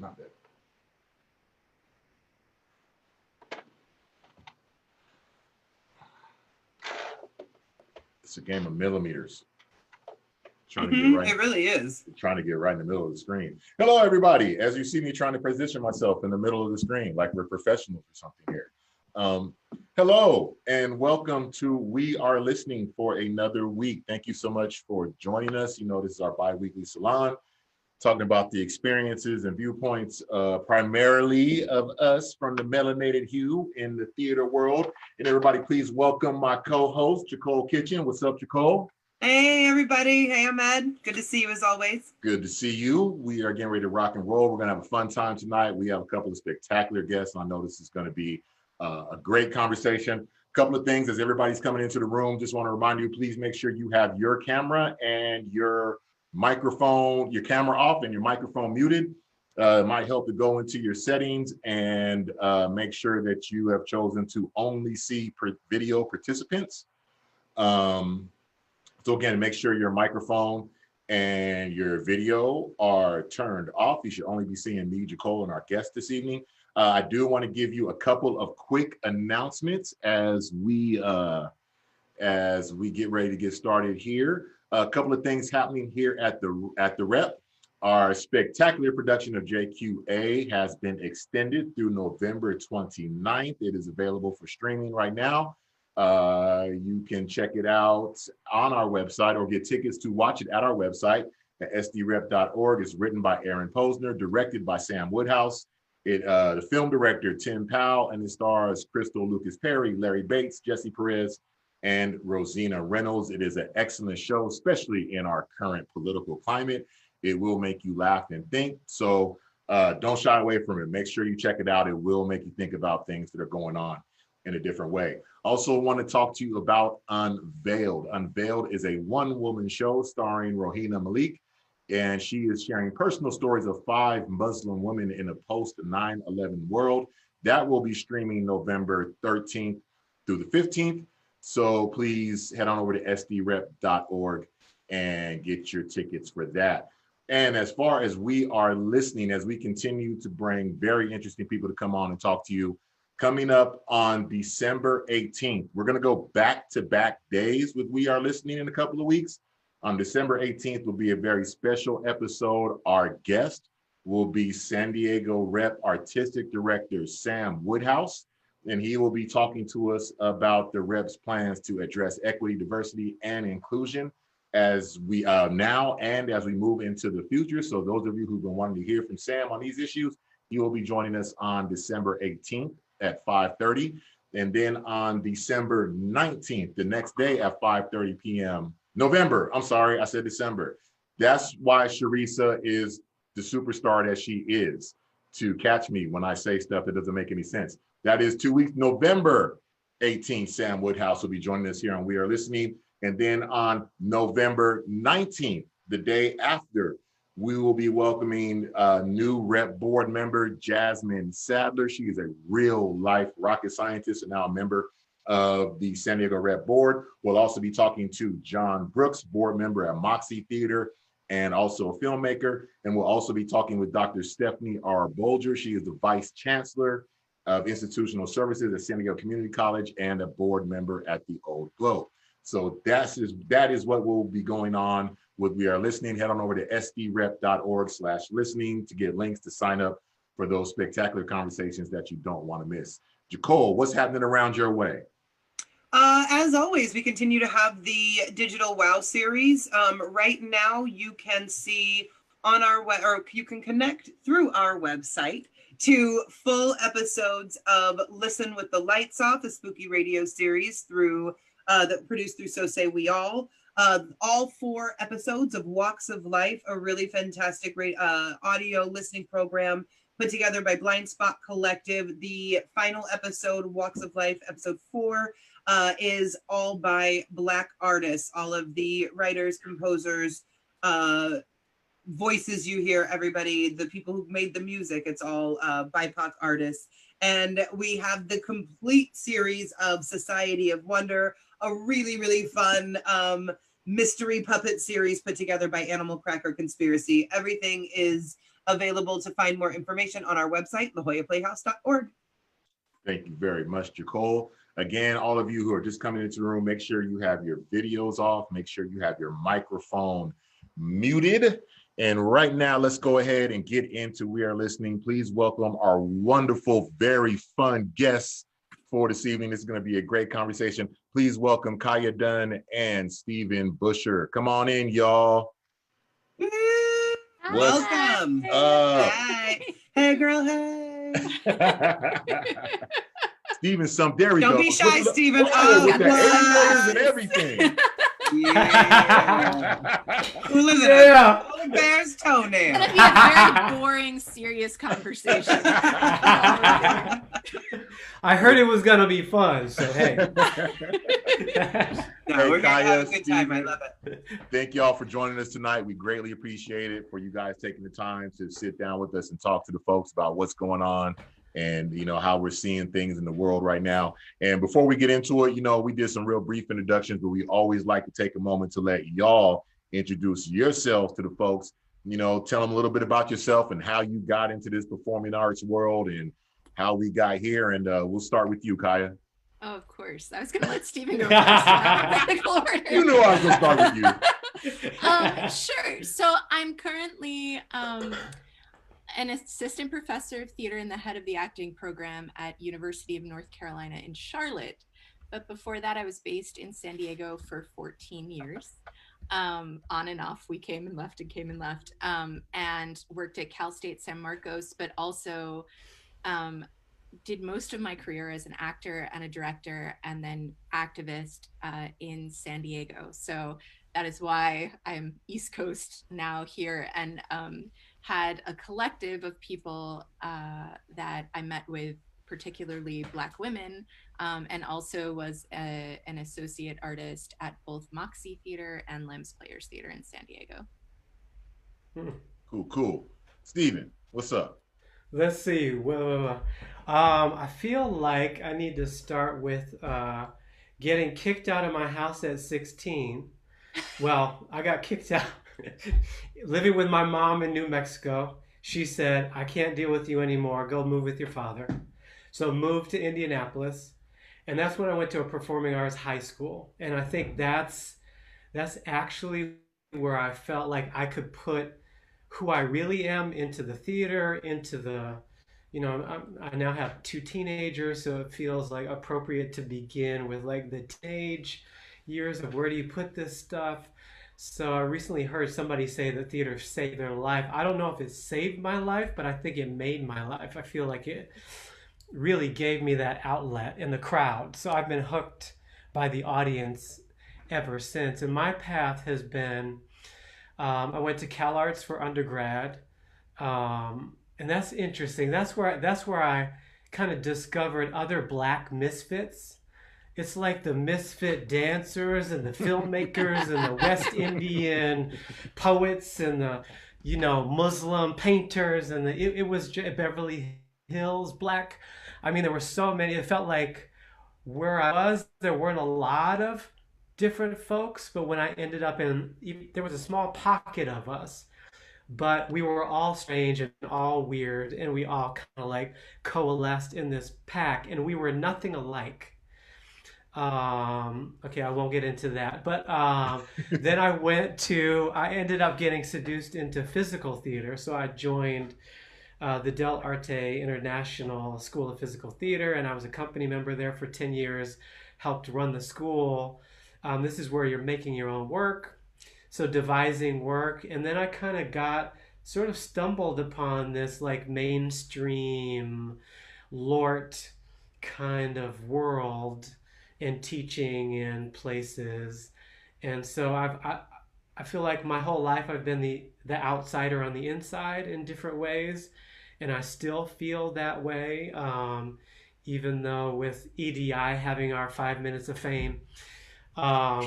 Not bad. It's a game of millimeters. Trying to get right. It really is. Trying to get right in the middle of the screen. Hello, everybody. As you see me trying to position myself in the middle of the screen, like we're professionals or something here. Hello, and welcome to We Are Listening for another week. Thank you so much for joining us. You know, this is our bi-weekly salon, talking about the experiences and viewpoints primarily of us from the melanated hue in the theater world. And everybody, please welcome my co-host, Jacole Kitchen. What's up, Jacole? Hey, everybody. Hey, Ahmed. Good to see you as always. Good to see you. We are getting ready to rock and roll. We're going to have a fun time tonight. We have a couple of spectacular guests. I know this is going to be a great conversation. A couple of things as everybody's coming into the room. Just want to remind you, please make sure you have your camera and your microphone, your camera off and your microphone muted. It might help to go into your settings and make sure that you have chosen to only see video participants. So again, make sure your microphone and your video are turned off. You should only be seeing me, Jacole, and our guest this evening. I do want to give you a couple of quick announcements as we get ready to get started here. A couple of things happening here at the Rep. Our spectacular production of JQA has been extended through November 29th. It is available for streaming right now. You can check it out on our website or get tickets to watch it at our website at sdrep.org. It's written by Aaron Posner, directed by Sam Woodhouse. The film director, Tim Powell, and it stars Crystal Lucas Perry, Larry Bates, Jesse Perez, and Rosina Reynolds. It is an excellent show, especially in our current political climate. It will make you laugh and think. So don't shy away from it. Make sure you check it out. It will make you think about things that are going on in a different way. Also want to talk to you about Unveiled. Unveiled is a one-woman show starring Rohina Malik, and she is sharing personal stories of 5 Muslim women in a post-9/11 world. That will be streaming November 13th through the 15th. So please head on over to sdrep.org and get your tickets for that. And as far as We Are Listening, as we continue to bring very interesting people to come on and talk to you, coming up on December 18th, we're going to go back-to-back days with We Are Listening in a couple of weeks. On December 18th will be a very special episode. Our guest will be San Diego Rep Artistic Director Sam Woodhouse, and he will be talking to us about the Rep's plans to address equity, diversity, and inclusion as we now and as we move into the future. So those of you who've been wanting to hear from Sam on these issues, he will be joining us on December 18th at 5:30. And then on December 19th, the next day at 5:30 p.m. November, I'm sorry, I said December. That's why Sharisa is the superstar that she is, to catch me when I say stuff that doesn't make any sense. That is 2 weeks, November 18th, Sam Woodhouse will be joining us here on We Are Listening. And then on November 19th, the day after, we will be welcoming a new Rep board member, Jasmine Sadler. She is a real life rocket scientist and now a member of the San Diego Rep board. We'll also be talking to John Brooks, board member at Moxie Theater and also a filmmaker. And we'll also be talking with Dr. Stephanie R. Bolger. She is the Vice Chancellor of Institutional Services at San Diego Community College and a board member at the Old Globe. So that is what will be going on with We Are Listening. Head on over to sdrep.org/listening to get links to sign up for those spectacular conversations that you don't want to miss. Jacole, what's happening around your way? As always, we continue to have the Digital Wow series. Right now, you can see on our or you can connect through our website to full episodes of Listen with the Lights Off, the spooky radio series through that produced through So Say We All. All 4 episodes of Walks of Life, a really fantastic audio listening program put together by Blind Spot Collective. The final episode, Walks of Life, episode 4, is all by Black artists. All of the writers, composers, voices you hear, everybody, the people who made the music, it's all BIPOC artists. And we have the complete series of Society of Wonder, a really, really fun mystery puppet series put together by Animal Cracker Conspiracy. Everything is available to find more information on our website, lajollaplayhouse.org. Thank you very much, Jacole. Again, all of you who are just coming into the room, make sure you have your videos off. Make sure you have your microphone muted. And right now, let's go ahead and get into We Are Listening. Please welcome our wonderful, very fun guests for this evening. This is going to be a great conversation. Please welcome Kaja Dunn and Stephen Buescher. Come on in, y'all. Welcome. Hi. Hey, girl, hey. Stephen, there we go. Don't be shy, Stephen. Oh, with the A-letters and everything. Yeah. Who lives in a polar bear's toenail? It's gonna be a very boring, serious conversation. I heard it was gonna be fun, so hey. No, we're gonna have a good time. I love it. Thank y'all for joining us tonight. We greatly appreciate it for you guys taking the time to sit down with us and talk to the folks about what's going on and how we're seeing things in the world right now. And before we get into it, we did some real brief introductions, but we always like to take a moment to let y'all introduce yourselves to the folks. Tell them a little bit about yourself and how you got into this performing arts world and how we got here. And we'll start with you, Kaja. Oh, of course. I was going to let Stephen go first. You knew I was going to start with you. Sure. So I'm currently an assistant professor of theater and the head of the acting program at University of North Carolina in Charlotte. But before that, I was based in San Diego for 14 years. On and off, we came and left, and worked at Cal State San Marcos, but also did most of my career as an actor and a director and then activist in San Diego. So that is why I'm East Coast now here, and had a collective of people that I met with, particularly Black women, and also was an associate artist at both Moxie Theater and Lems Players Theater in San Diego. Cool. Stephen, what's up? Let's see. Well, I feel like I need to start with getting kicked out of my house at 16. Well, I got kicked out living with my mom in New Mexico. She said, I can't deal with you anymore. Go move with your father. So moved to Indianapolis. And that's when I went to a performing arts high school. And I think that's actually where I felt like I could put who I really am into the theater, into the, I now have 2 teenagers, so it feels like appropriate to begin with like the teenage years of where do you put this stuff. So I recently heard somebody say that theater saved their life. I don't know if it saved my life, but I think it made my life. I feel like it really gave me that outlet in the crowd. So I've been hooked by the audience ever since. And my path has been, I went to Cal Arts for undergrad. And that's interesting. That's where I kind of discovered other Black misfits. It's like the misfit dancers and the filmmakers and the West Indian poets and the, Muslim painters. And it was Beverly Hills Black. I mean, there were so many. It felt like where I was, there weren't a lot of different folks. But when I ended up there was a small pocket of us. But we were all strange and all weird. And we all kind of like coalesced in this pack. And we were nothing alike. Okay, I won't get into that, but then I ended up getting seduced into physical theater. So I joined the Del Arte International School of Physical Theater, and I was a company member there for 10 years, helped run the school. This is where you're making your own work, so devising work. And then I kind of sort of stumbled upon this like mainstream LORT kind of world and teaching in places. And so I feel like my whole life I've been the outsider on the inside in different ways, and I still feel that way, even though with EDI having our 5 minutes of fame, and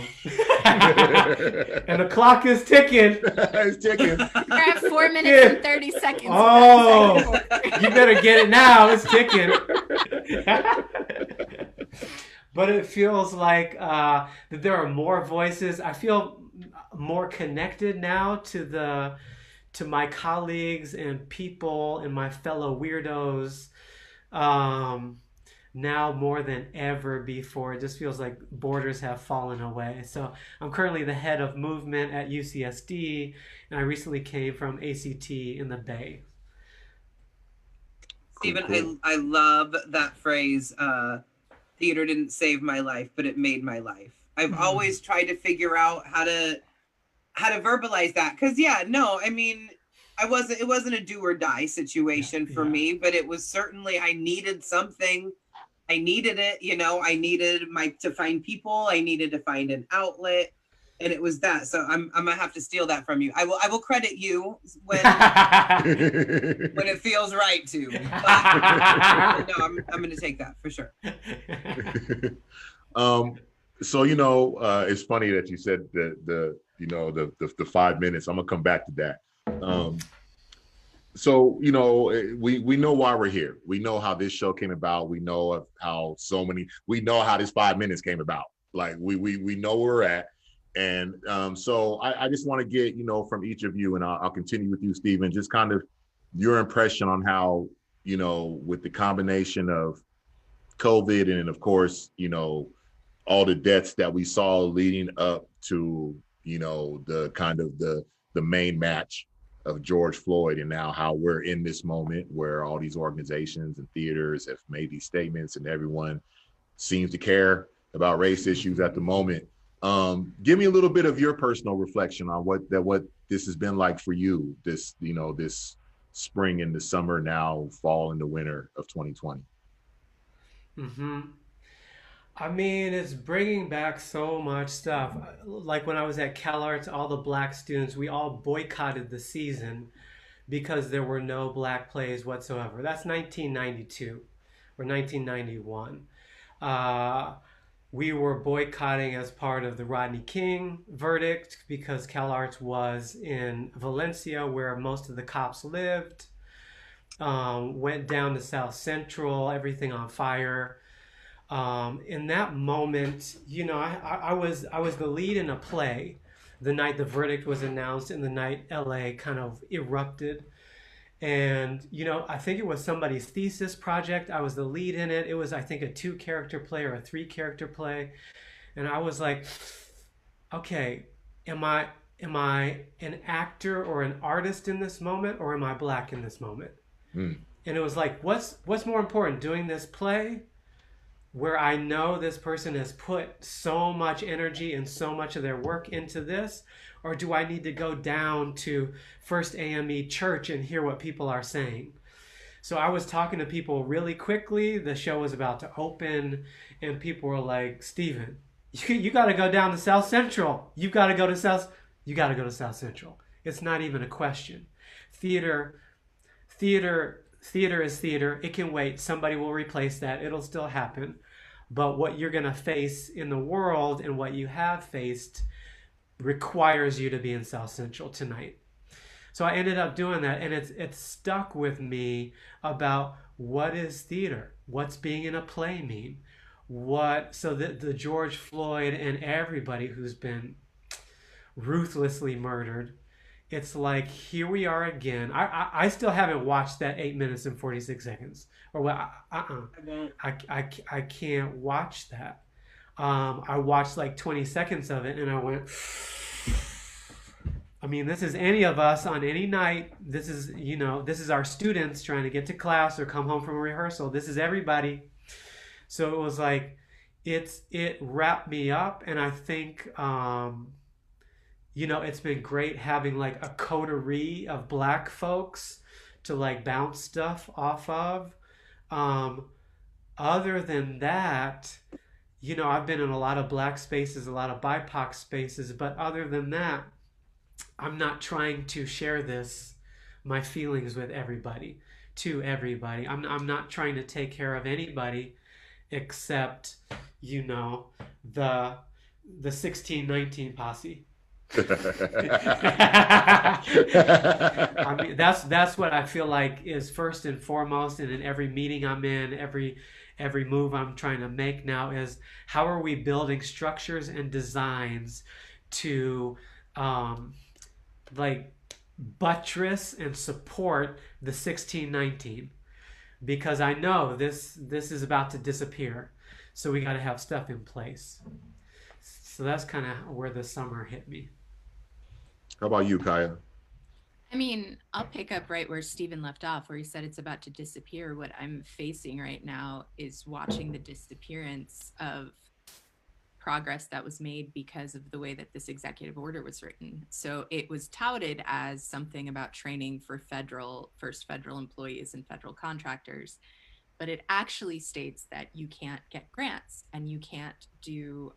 the clock is ticking. It's ticking. We're at 4 minutes and 30 seconds. Oh, you better get it now. It's ticking. But it feels like that there are more voices. I feel more connected now to to my colleagues and people and my fellow weirdos, now more than ever before. It just feels like borders have fallen away. So I'm currently the head of movement at UCSD, and I recently came from ACT in the Bay. Stephen, Cool. I love that phrase, theater didn't save my life, but it made my life. I've always tried to figure out how to verbalize that. Cause yeah, no, I mean, it wasn't a do or die situation for me, but it was certainly, I needed something. I needed it, you know, I needed to find people, I needed to find an outlet, and it was that. So I'm gonna have to steal that from you. I will credit you when when it feels right to. But, no, I'm gonna take that for sure. So you know, it's funny that you said the 5 minutes. I'm gonna come back to that. So, you know, we know why we're here. We know how this show came about. We know how we know how this 5 minutes came about. Like we know where we're at. And so I just want to get, you know, from each of you, and I'll continue with you, Stephen, just kind of your impression on how, you know, with the combination of COVID and of course, you know, all the deaths that we saw leading up to, you know, the kind of the main match of George Floyd, and now how we're in this moment where all these organizations and theaters have made these statements and everyone seems to care about race issues at the moment. Give me a little bit of your personal reflection on what this has been like for you, this, you know, this spring and the summer, now fall and the winter of 2020. I mean, it's bringing back so much stuff. Like when I was at CalArts, all the Black students, we all boycotted the season because there were no Black plays whatsoever. That's 1992 or 1991. We were boycotting as part of the Rodney King verdict because CalArts was in Valencia, where most of the cops lived. Went down to South Central, everything on fire. In that moment, you know, I was the lead in a play the night the verdict was announced and the night LA kind of erupted. And, you know, I think it was somebody's thesis project. I was the lead in it. It was, I think, a 2-character play or a 3-character play. And I was like, okay, am I an actor or an artist in this moment, or am I Black in this moment? And it was like, what's more important, doing this play where I know this person has put so much energy and so much of their work into this, or do I need to go down to First AME Church and hear what people are saying? So I was talking to people really quickly. The show was about to open, and people were like, Stephen, you got to go down to South Central. You got to go to South Central. It's not even a question. Theater is theater. It can wait. Somebody will replace that. It'll still happen. But what you're going to face in the world and what you have faced requires you to be in South Central tonight. So I ended up doing that, and it's stuck with me about what is theater? What's being in a play mean? So the George Floyd and everybody who's been ruthlessly murdered, it's like, here we are again. I still haven't watched that 8 minutes and 46 seconds. Or what? I can't watch that. I watched like 20 seconds of it and I went, I mean, this is any of us on any night. This is, you know, this is our students trying to get to class or come home from a rehearsal. This is everybody. So it was like, it wrapped me up. And I think, you know, it's been great having like a coterie of Black folks to like bounce stuff off of. Other than that, you know, I've been in a lot of Black spaces, a lot of BIPOC spaces, but other than that, I'm not trying to share my feelings with everybody, to everybody. I'm not trying to take care of anybody except, you know, the 1619 posse. I mean, that's what I feel like is first and foremost, and in every meeting I'm in, every move I'm trying to make now is, how are we building structures and designs to like buttress and support the 1619, because I know this is about to disappear. So we got to have stuff in place. So that's kind of where the summer hit me. How about you, Kaja? I mean, I'll pick up right where Stephen left off, where he said it's about to disappear. What I'm facing right now is watching the disappearance of progress that was made because of the way that this executive order was written. So it was touted as something about training for first federal employees and federal contractors, but it actually states that you can't get grants and you can't do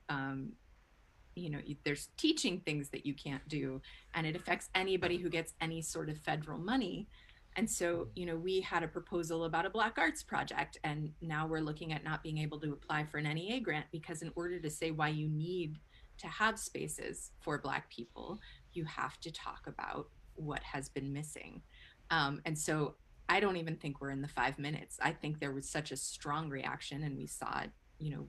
there's teaching things that you can't do, and it affects anybody who gets any sort of federal money. And so, we had a proposal about a Black Arts project, and now we're looking at not being able to apply for an NEA grant, because in order to say why you need to have spaces for Black people, you have to talk about what has been missing. And so I don't even think we're in the 5 minutes. I think there was such a strong reaction, and we saw it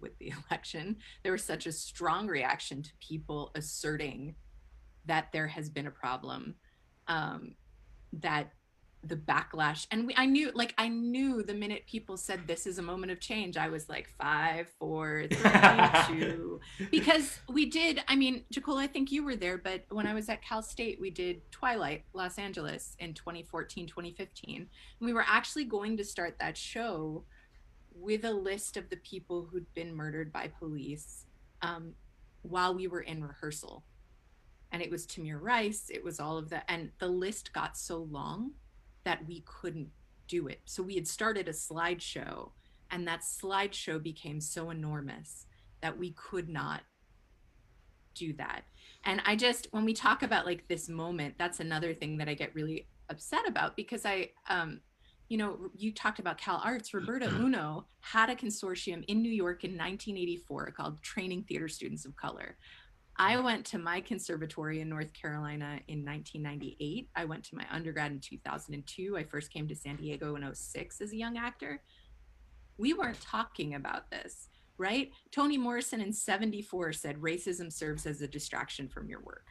with the election. There was such a strong reaction to people asserting that there has been a problem, that the backlash, and I knew the minute people said this is a moment of change, I was like 5, 4, 3, 2, because we did. I mean, Jacola, I think you were there, but when I was at Cal State, we did Twilight Los Angeles in 2014, 2015. And we were actually going to start that show with a list of the people who'd been murdered by police while we were in rehearsal. And it was Tamir Rice, it was all of that. And the list got so long that we couldn't do it. So we had started a slideshow, and that slideshow became so enormous that we could not do that. And when we talk about like this moment, that's another thing that I get really upset about, because you talked about Cal Arts. Roberta Uno had a consortium in New York in 1984 called Training Theater Students of Color. I went to my conservatory in North Carolina in 1998. I went to my undergrad in 2002. I first came to San Diego in 2006 as a young actor. We weren't talking about this, right? Toni Morrison in 1974 said racism serves as a distraction from your work.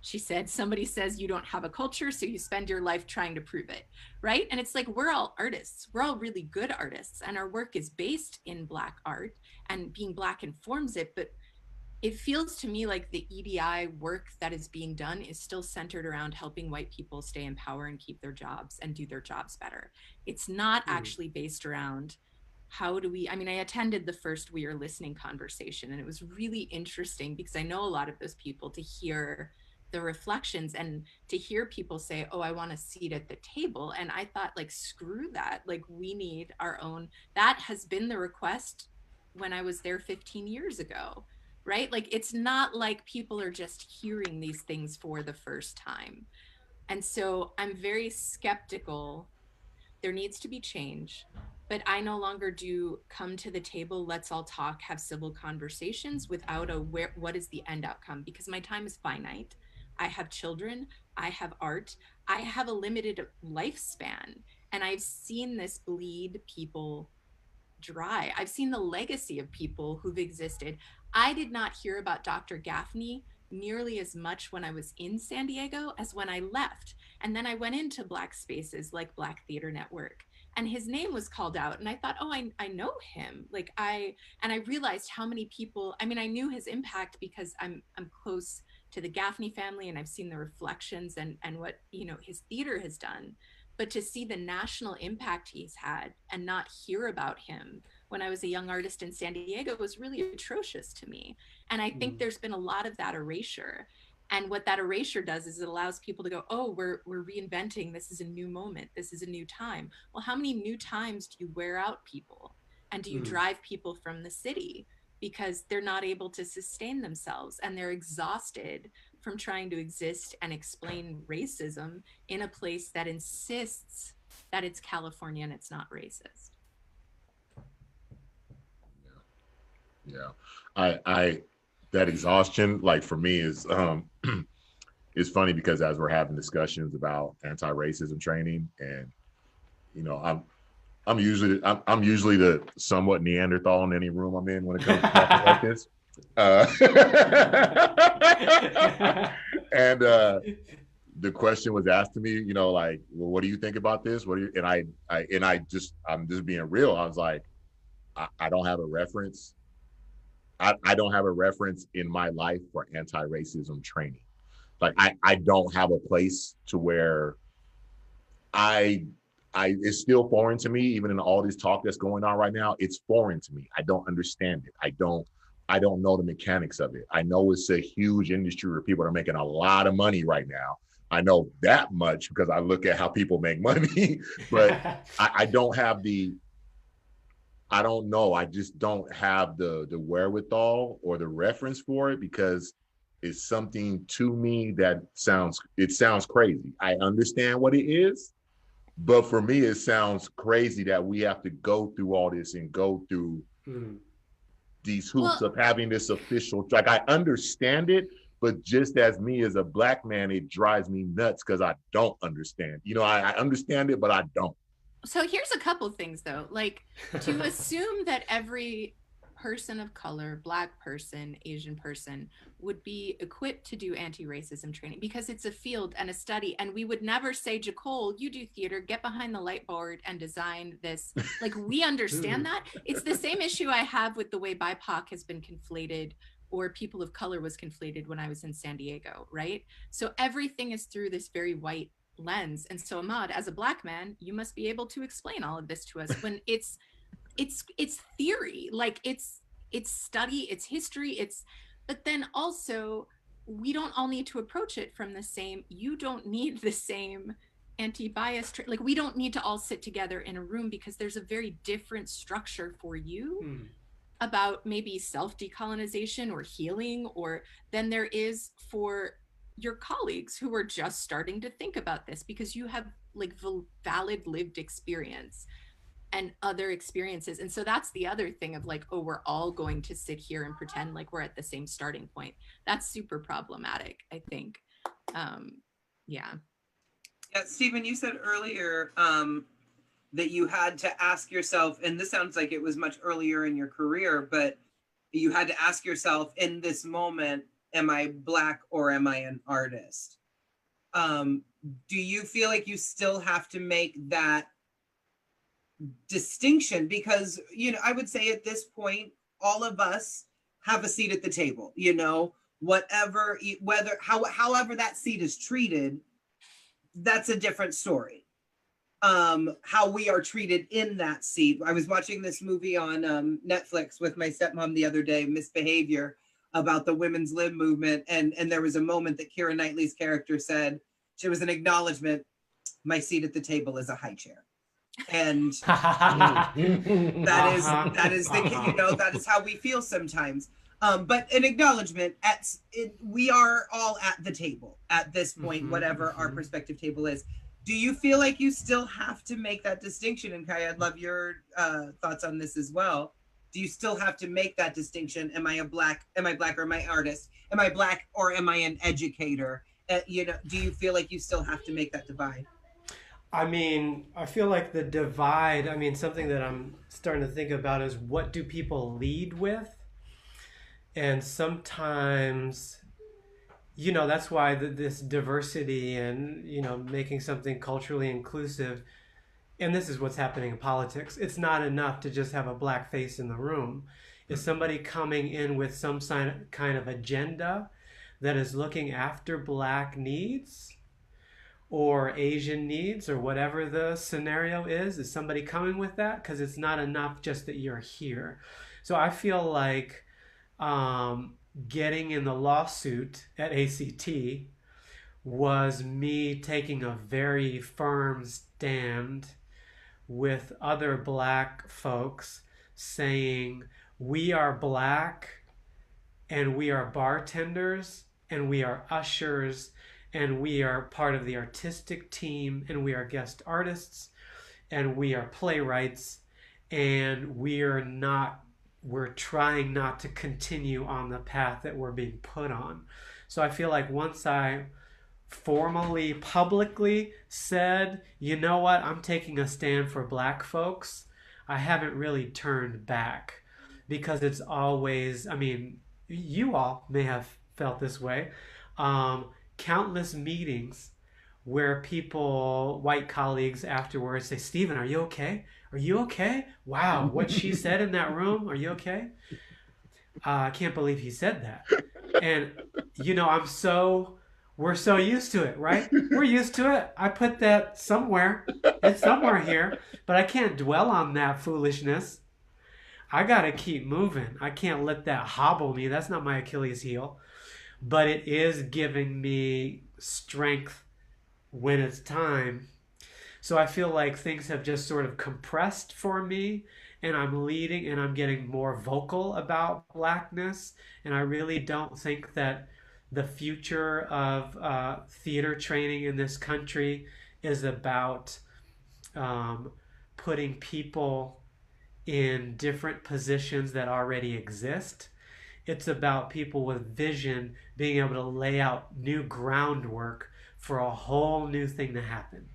She said, somebody says you don't have a culture, so you spend your life trying to prove it, right? And it's like, we're all artists. We're all really good artists, and our work is based in Black art, and being Black informs it. But it feels to me like the EDI work that is being done is still centered around helping white people stay in power and keep their jobs and do their jobs better. It's not actually based around I attended the first We Are Listening conversation, and it was really interesting because I know a lot of those people, to hear the reflections and to hear people say, oh, I want a seat at the table. And I thought, like, screw that. Like, we need our own. That has been the request when I was there 15 years ago, right? Like, it's not like people are just hearing these things for the first time. And so I'm very skeptical. There needs to be change, but I no longer do come to the table, let's all talk, have civil conversations without what is the end outcome? Because my time is finite. I have children, I have art, I have a limited lifespan, and I've seen this bleed people dry. I've seen the legacy of people who've existed. I did not hear about Dr. Gaffney nearly as much when I was in San Diego as when I left. And then I went into Black spaces like Black Theater Network, and his name was called out. And I thought, oh, I know him. I realized how many people, I knew his impact because I'm close to the Gaffney family, and I've seen the reflections and what, his theater has done. But to see the national impact he's had and not hear about him when I was a young artist in San Diego was really atrocious to me. And I think there's been a lot of that erasure. And what that erasure does is it allows people to go, oh, we're reinventing. This is a new moment. This is a new time. Well, how many new times do you wear out people? And do you drive people from the city because they're not able to sustain themselves and they're exhausted from trying to exist and explain racism in a place that insists that it's California and it's not racist? Yeah. I that exhaustion, like, for me is is funny, because as we're having discussions about anti-racism training, and I'm usually the somewhat Neanderthal in any room I'm in when it comes to talking like this. And the question was asked to me, you know, like, well, what do you think about this? What do you, and I'm just being real. I was like, I don't have a reference. I don't have a reference in my life for anti-racism training. Like I don't have a place to where I it's still foreign to me, even in all this talk that's going on right now. It's foreign to me. I don't understand it. I don't know the mechanics of it. I know it's a huge industry where people are making a lot of money right now. I know that much because I look at how people make money, but I don't have I don't know. I just don't have the wherewithal or the reference for it because it's something to me that sounds crazy. I understand what it is, but for me, it sounds crazy that we have to go through all this and go through these hoops of having this official, like I understand it, but just as me as a Black man, it drives me nuts because I don't understand. You know, I understand it, but I don't. So here's a couple things though, like to assume that every person of color, Black person, Asian person would be equipped to do anti-racism training because it's a field and a study, and we would never say, Jacole, you do theater, get behind the light board and design this. Like, we understand that. It's the same issue I have with the way BIPOC has been conflated, or people of color was conflated when I was in San Diego, right? So everything is through this very white lens. And so Ahmad, as a Black man, you must be able to explain all of this to us when it's theory, like it's study, it's history, but then also we don't all need to approach it from the same, you don't need the same anti-bias, like we don't need to all sit together in a room because there's a very different structure for you about maybe self-decolonization or healing, or than there is for your colleagues who are just starting to think about this, because you have like valid lived experience and other experiences. And so that's the other thing of like, oh, we're all going to sit here and pretend like we're at the same starting point. That's super problematic, I think. Yeah, Stephen, you said earlier that you had to ask yourself, and this sounds like it was much earlier in your career, but you had to ask yourself in this moment, am I Black or am I an artist? Do you feel like you still have to make that distinction? Because, you know, I would say at this point, all of us have a seat at the table, you know, however that seat is treated, that's a different story. How we are treated in that seat. I was watching this movie on Netflix with my stepmom the other day, Misbehavior, about the women's lib movement. And there was a moment that Keira Knightley's character said, she was an acknowledgement, my seat at the table is a high chair. And that is the, you know, that is how we feel sometimes. But an acknowledgement we are all at the table at this point, whatever our perspective table is. Do you feel like you still have to make that distinction? And Kaja, I'd love your thoughts on this as well. Do you still have to make that distinction? Am I Black or am I an artist? Am I Black or am I an educator? You know, do you feel like you still have to make that divide? I mean, I feel like the divide, I mean, something that I'm starting to think about is what do people lead with? And sometimes, you know, that's why this diversity and, you know, making something culturally inclusive, and this is what's happening in politics. It's not enough to just have a Black face in the room. Is somebody coming in with some kind of agenda that is looking after Black needs or Asian needs or whatever the scenario is somebody coming with that? Because it's not enough just that you're here. So I feel like getting in the lawsuit at ACT was me taking a very firm stand with other Black folks saying, we are Black and we are bartenders and we are ushers and we are part of the artistic team and we are guest artists and we are playwrights and we're trying not to continue on the path that we're being put on. So I feel like once I formally, publicly said, you know what, I'm taking a stand for Black folks, I haven't really turned back, because it's always, I mean, you all may have felt this way, countless meetings where people, white colleagues afterwards say, Stephen, are you okay? Are you okay? Wow, what she said in that room, are you okay? I can't believe he said that. And, you know, we're so used to it, right? We're used to it. I put that somewhere. It's somewhere here, but I can't dwell on that foolishness. I got to keep moving. I can't let that hobble me. That's not my Achilles heel. But it is giving me strength when it's time. So I feel like things have just sort of compressed for me, and I'm leading and I'm getting more vocal about Blackness. And I really don't think that the future of theater training in this country is about um, putting people in different positions that already exist. It's about people with vision being able to lay out new groundwork for a whole new thing to happen.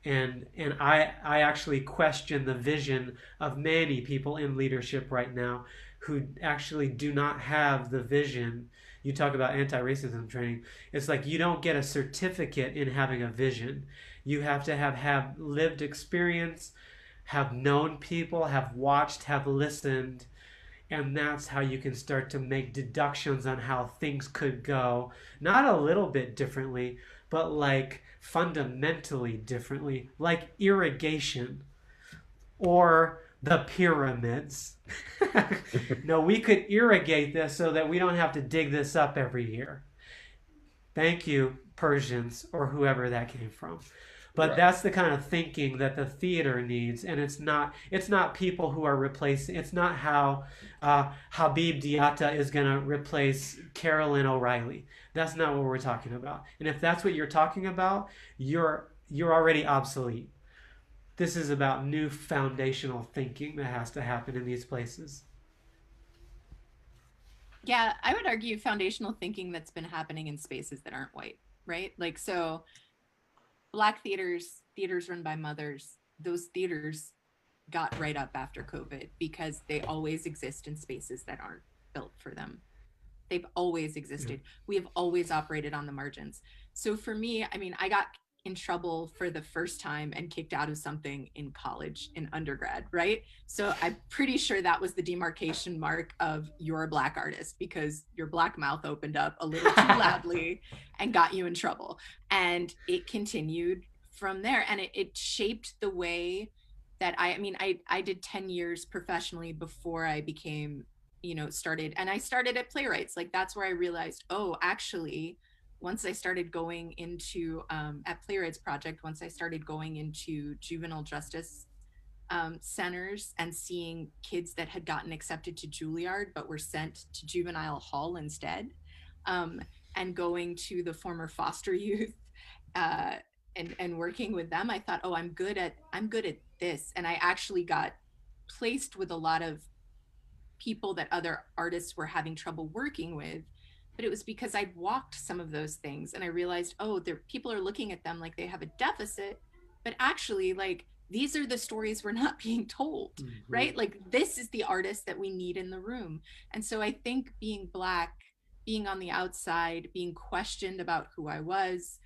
And I actually question the vision of many people in leadership right now who actually do not have the vision. You talk about anti-racism training. It's like you don't get a certificate in having a vision. You have to have lived experience, have known people, have watched, have listened, and that's how you can start to make deductions on how things could go. Not a little bit differently, but like fundamentally differently, like irrigation or the pyramids. No, we could irrigate this so that we don't have to dig this up every year. Thank you, Persians, or whoever that came from. But right. That's the kind of thinking that the theater needs, and it's not people who are replacing. It's not how Habib Diatta is going to replace Carolyn O'Reilly. That's not what we're talking about. And if that's what you're talking about, you're already obsolete. This is about new foundational thinking that has to happen in these places. Yeah, I would argue foundational thinking that's been happening in spaces that aren't white, right? Like, so Black theaters run by mothers, those theaters got right up after COVID because they always exist in spaces that aren't built for them. They've always existed. Yeah. We have always operated on the margins. So for me, I mean, I got in trouble for the first time and kicked out of something in college, in undergrad, right? So I'm pretty sure that was the demarcation mark of you're a Black artist because your Black mouth opened up a little too loudly and got you in trouble. And it continued from there. And it shaped the way that I did 10 years professionally before I became, started. And I started at Playwrights. Like, that's where I realized, oh, actually, once I started going into, at Playwrights Project, once I started going into juvenile justice centers and seeing kids that had gotten accepted to Juilliard but were sent to juvenile hall instead, and going to the former foster youth and working with them, I thought, oh, I'm good at this. And I actually got placed with a lot of people that other artists were having trouble working with. But it was because I'd walked some of those things and I realized, oh, people are looking at them like they have a deficit, but actually, like, these are the stories we're not being told, mm-hmm. right? Like, this is the artist that we need in the room. And so I think being Black, being on the outside, being questioned about who I was,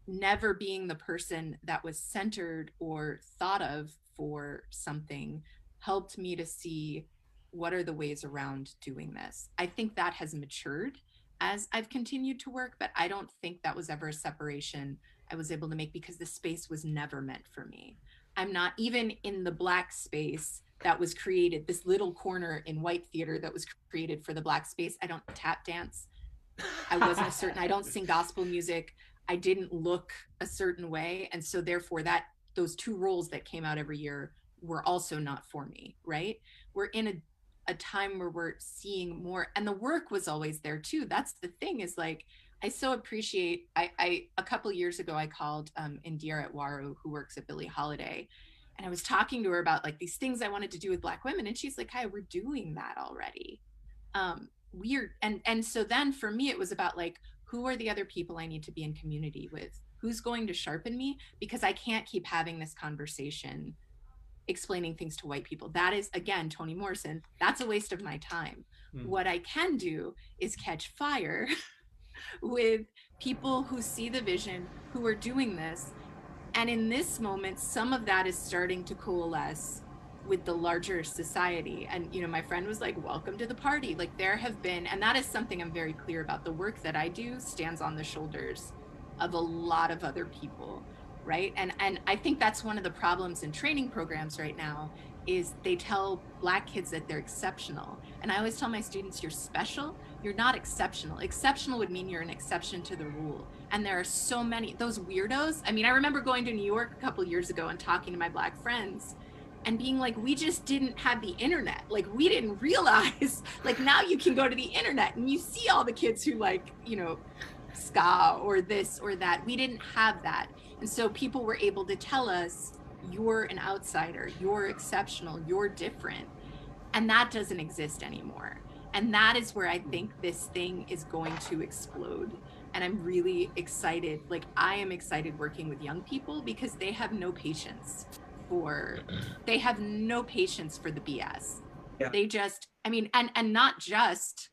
never being the person that was centered or thought of for something, helped me to see what are the ways around doing this. I think that has matured as I've continued to work, but I don't think that was ever a separation I was able to make because the space was never meant for me. I'm not even in the Black space that was created, this little corner in white theater that was created for the Black space. I don't tap dance. I wasn't I don't sing gospel music. I didn't look a certain way. And so therefore those two roles that came out every year were also not for me, right? We're in a time where we're seeing more, and the work was always there too. That's the thing, is like, I so appreciate, I a couple of years ago, I called Indira Atwaru, who works at Billie Holiday, and I was talking to her about like these things I wanted to do with Black women. And she's like, Kaja, we're doing that already. And so then for me, it was about like, who are the other people I need to be in community with? Who's going to sharpen me? Because I can't keep having this conversation explaining things to white people. That is, again, Toni Morrison, that's a waste of my time. What I can do is catch fire with people who see the vision, who are doing this. And in this moment, some of that is starting to coalesce with the larger society. And, you know, my friend was like, welcome to the party. Like, there have been, and that is something I'm very clear about. The work that I do stands on the shoulders of a lot of other people, right? And I think that's one of the problems in training programs right now, is they tell Black kids that they're exceptional. And I always tell my students, you're special, you're not exceptional. Exceptional would mean you're an exception to the rule. And there are so many, those weirdos. I mean, I remember going to New York a couple of years ago and talking to my Black friends and being like, we just didn't have the internet. Like, we didn't realize, like, now you can go to the internet and you see all the kids who like, you know, ska or this or that. We didn't have that. And so people were able to tell us, you're an outsider, you're exceptional, you're different. And that doesn't exist anymore. And that is where I think this thing is going to explode. And I'm really excited. Like, I am excited working with young people because they have no patience for the BS. Yeah. They just, I mean, and not just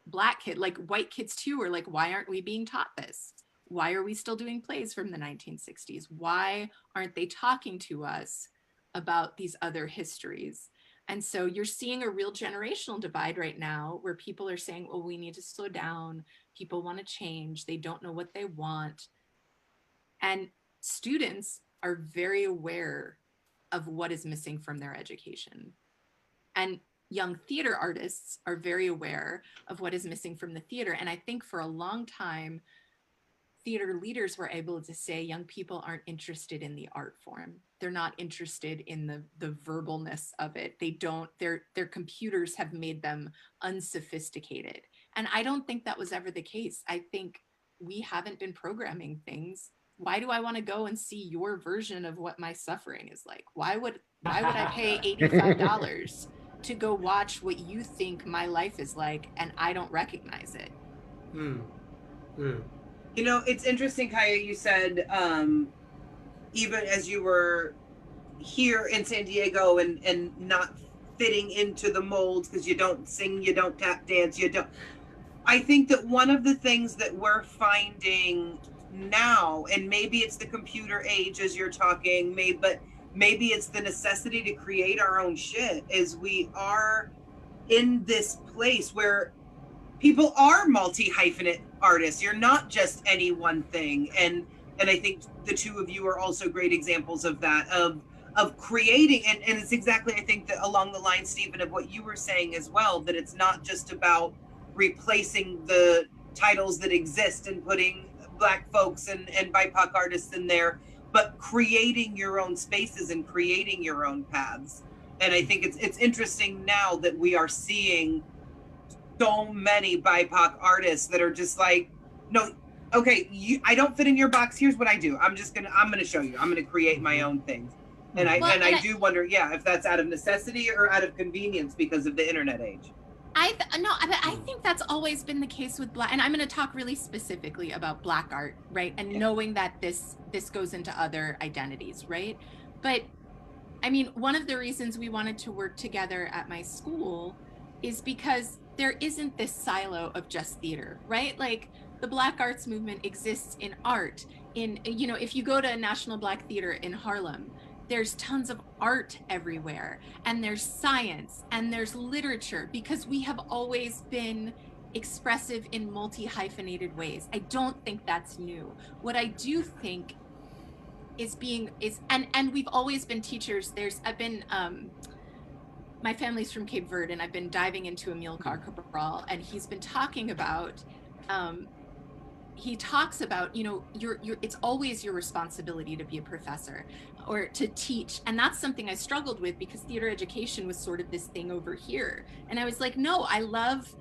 Black kid, like white kids too, are like, why aren't we being taught this? Why are we still doing plays from the 1960s? Why aren't they talking to us about these other histories? And so you're seeing a real generational divide right now where people are saying, well, we need to slow down. People want to change. They don't know what they want. And students are very aware of what is missing from their education. And young theater artists are very aware of what is missing from the theater. And I think for a long time, theater leaders were able to say young people aren't interested in the art form. They're not interested in the verbalness of it. They don't, their computers have made them unsophisticated. And I don't think that was ever the case. I think we haven't been programming things. Why do I want to go and see your version of what my suffering is like? Why would I pay $85 to go watch what you think my life is like and I don't recognize it? You know, it's interesting, Kaja, you said, even as you were here in San Diego and not fitting into the molds because you don't sing, you don't tap dance, you don't. I think that one of the things that we're finding now, and maybe it's the computer age as you're talking, but maybe it's the necessity to create our own shit, is we are in this place where people are multi-hyphenate artists. You're not just any one thing. And I think the two of you are also great examples of that, of creating, and it's exactly, I think, that along the line, Stephen, of what you were saying as well, that it's not just about replacing the titles that exist and putting Black folks and BIPOC artists in there, but creating your own spaces and creating your own paths. And I think it's interesting now that we are seeing so many BIPOC artists that are just like, no, okay, I don't fit in your box. Here's what I do. I'm gonna show you. I'm gonna create my own things. And I do wonder, if that's out of necessity or out of convenience because of the internet age. I think that's always been the case with Black, and I'm going to talk really specifically about Black art, right? And knowing that this goes into other identities, right? But I mean, one of the reasons we wanted to work together at my school is because there isn't this silo of just theater, right? Like, the Black arts movement exists in art. In, you know, if you go to National Black Theater in Harlem, there's tons of art everywhere, and there's science, and there's literature, because we have always been expressive in multi-hyphenated ways. I don't think that's new. What I do think is and we've always been teachers. My family's from Cape Verde, and I've been diving into Amilcar Cabral, and he's been talking about, he talks about, you know, it's always your responsibility to be a professor or to teach. And that's something I struggled with, because theater education was sort of this thing over here. And I was like, no, I love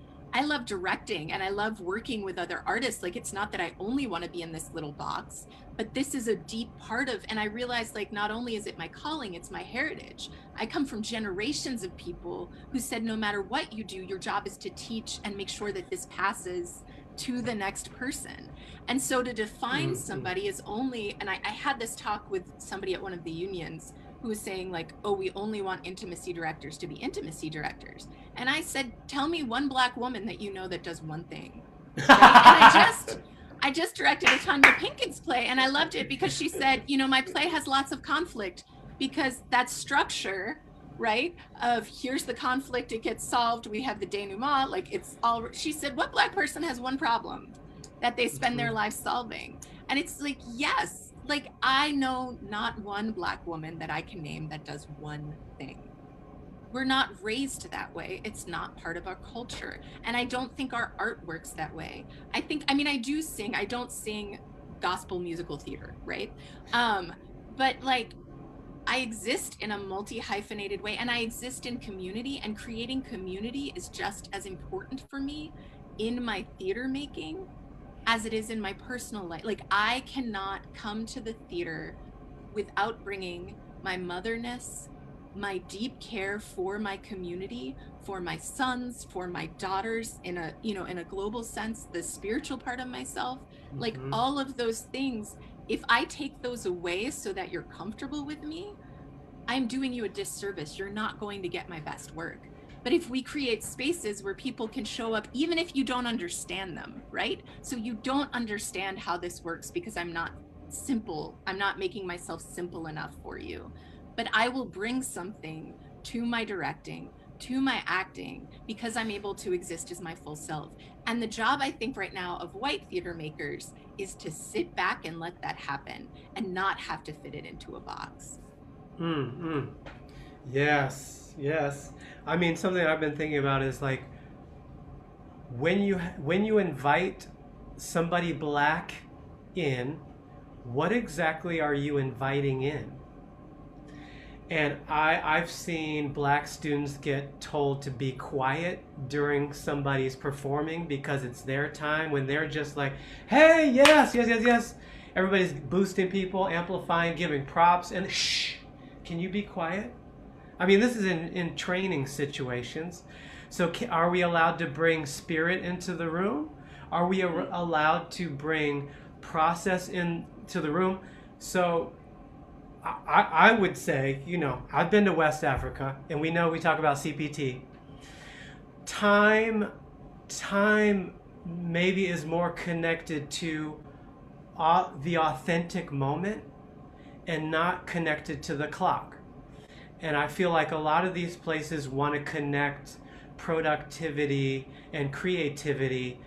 directing, and I love working with other artists. Like, it's not that I only want to be in this little box, but this is a deep part of, and I realized, like, not only is it my calling, it's my heritage. I come from generations of people who said, no matter what you do, your job is to teach and make sure that this passes to the next person. And so to define somebody is only, and I had this talk with somebody at one of the unions who was saying, like, oh, we only want intimacy directors to be intimacy directors. And I said, tell me one Black woman that you know that does one thing. And I just directed a Tanya Pinkins play, and I loved it because she said, you know, my play has lots of conflict because that structure, right, of here's the conflict, it gets solved, we have the denouement, like it's all, she said, what Black person has one problem that they spend their lives solving? And it's like, yes, like I know not one Black woman that I can name that does one thing. We're not raised that way. It's not part of our culture. And I don't think our art works that way. I mean, I do sing. I don't sing gospel musical theater, right? But like, I exist in a multi-hyphenated way, and I exist in community, and creating community is just as important for me in my theater making as it is in my personal life. Like, I cannot come to the theater without bringing my motherness, my deep care for my community, for my sons, for my daughters, in a, you know, in a global sense, the spiritual part of myself, like all of those things. If I take those away so that you're comfortable with me, I'm doing you a disservice. You're not going to get my best work. But if we create spaces where people can show up, even if you don't understand them, right? So you don't understand how this works because I'm not simple. I'm not making myself simple enough for you. But I will bring something to my directing, to my acting, because I'm able to exist as my full self. And the job, I think, right now of white theater makers is to sit back and let that happen and not have to fit it into a box. Yes, yes. I mean, something I've been thinking about is like, when you invite somebody Black in, what exactly are you inviting in? And I've seen Black students get told to be quiet during somebody's performing because it's their time, when they're just like, hey, yes, yes, yes, yes. Everybody's boosting people, amplifying, giving props, and shh, can you be quiet? I mean, this is in training situations. So are we allowed to bring spirit into the room? Are we allowed to bring process into the room? So I would say, you know, I've been to West Africa, and we talk about CPT. Time maybe is more connected to the authentic moment and not connected to the clock. And I feel like a lot of these places want to connect productivity and creativity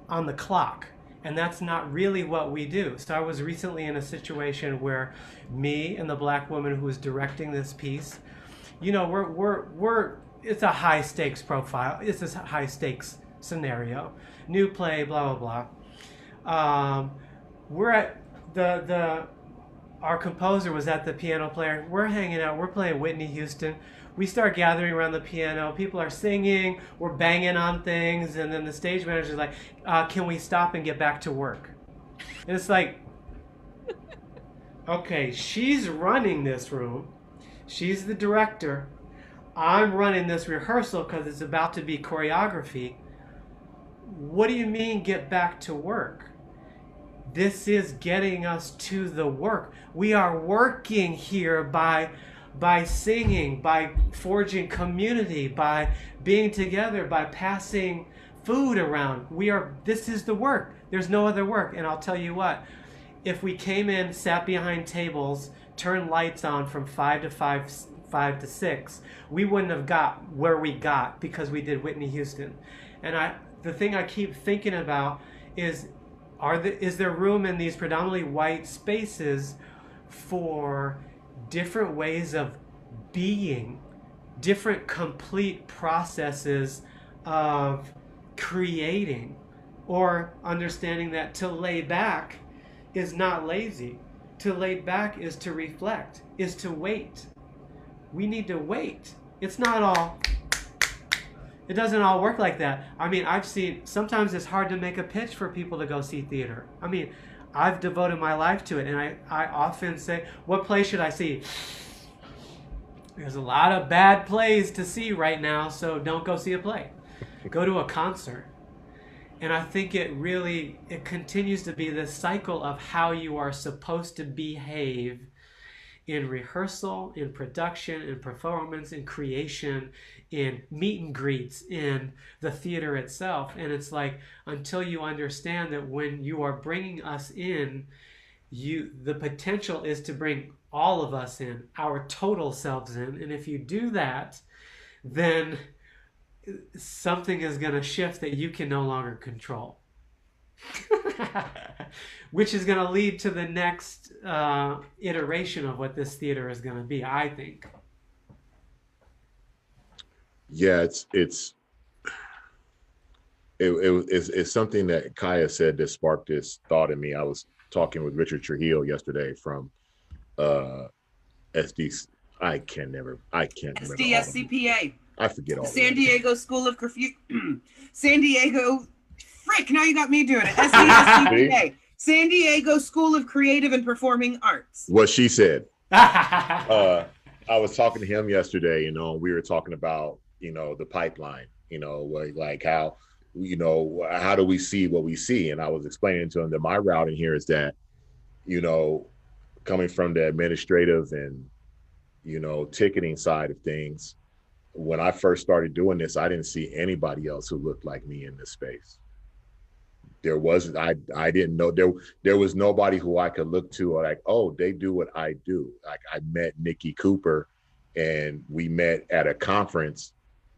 on the clock. And that's not really what we do. So I was recently in a situation where me and the Black woman who was directing this piece, you know, we're it's a high stakes profile. It's a high stakes scenario. New play, blah, blah, blah. We're at our composer was at the piano player. We're hanging out. We're playing Whitney Houston. We start gathering around the piano. People are singing. We're banging on things. And then the stage manager's like, can we stop and get back to work? And it's like, okay, she's running this room. She's the director. I'm running this rehearsal because it's about to be choreography. What do you mean get back to work? This is getting us to the work. We are working here by singing, by forging community, by being together, by passing food around. This is the work. There's no other work. And I'll tell you what, if we came in, sat behind tables, turned lights on from 5 to 6, we wouldn't have got where we got because we did Whitney Houston. And the thing I keep thinking about is there room in these predominantly white spaces for different ways of being, different complete processes of creating, or understanding that to lay back is not lazy. To lay back is to reflect, is to wait. We need to wait. It doesn't all work like that. I mean, I've seen, sometimes it's hard to make a pitch for people to go see theater. I mean, I've devoted my life to it, and I often say, what play should I see? There's a lot of bad plays to see right now, so don't go see a play. Go to a concert. And I think it continues to be this cycle of how you are supposed to behave in rehearsal, in production, in performance, in creation, in meet and greets, in the theater itself. And it's like, until you understand that when you are bringing us in, the potential is to bring all of us in, our total selves in. And if you do that, then something is going to shift that you can no longer control. Which is going to lead to the next iteration of what this theater is going to be, I think. Yeah, it's something that Kaja said that sparked this thought in me. I was talking with Richard Trujillo yesterday from SD. I can't remember. SDSCPA. I forget all. San Diego School of San Diego. Frick! Now you got me doing it. SDSCPA. San Diego School of Creative and Performing Arts. What she said. I was talking to him yesterday. You know, we were talking about, you know, the pipeline. You know, like how, you know, how do we see what we see? And I was explaining to him that my route in here is that, you know, coming from the administrative and, you know, ticketing side of things, when I first started doing this, I didn't see anybody else who looked like me in this space. There wasn't, I didn't know, there was nobody who I could look to, or like, oh, they do what I do. Like, I met Nikki Cooper and we met at a conference,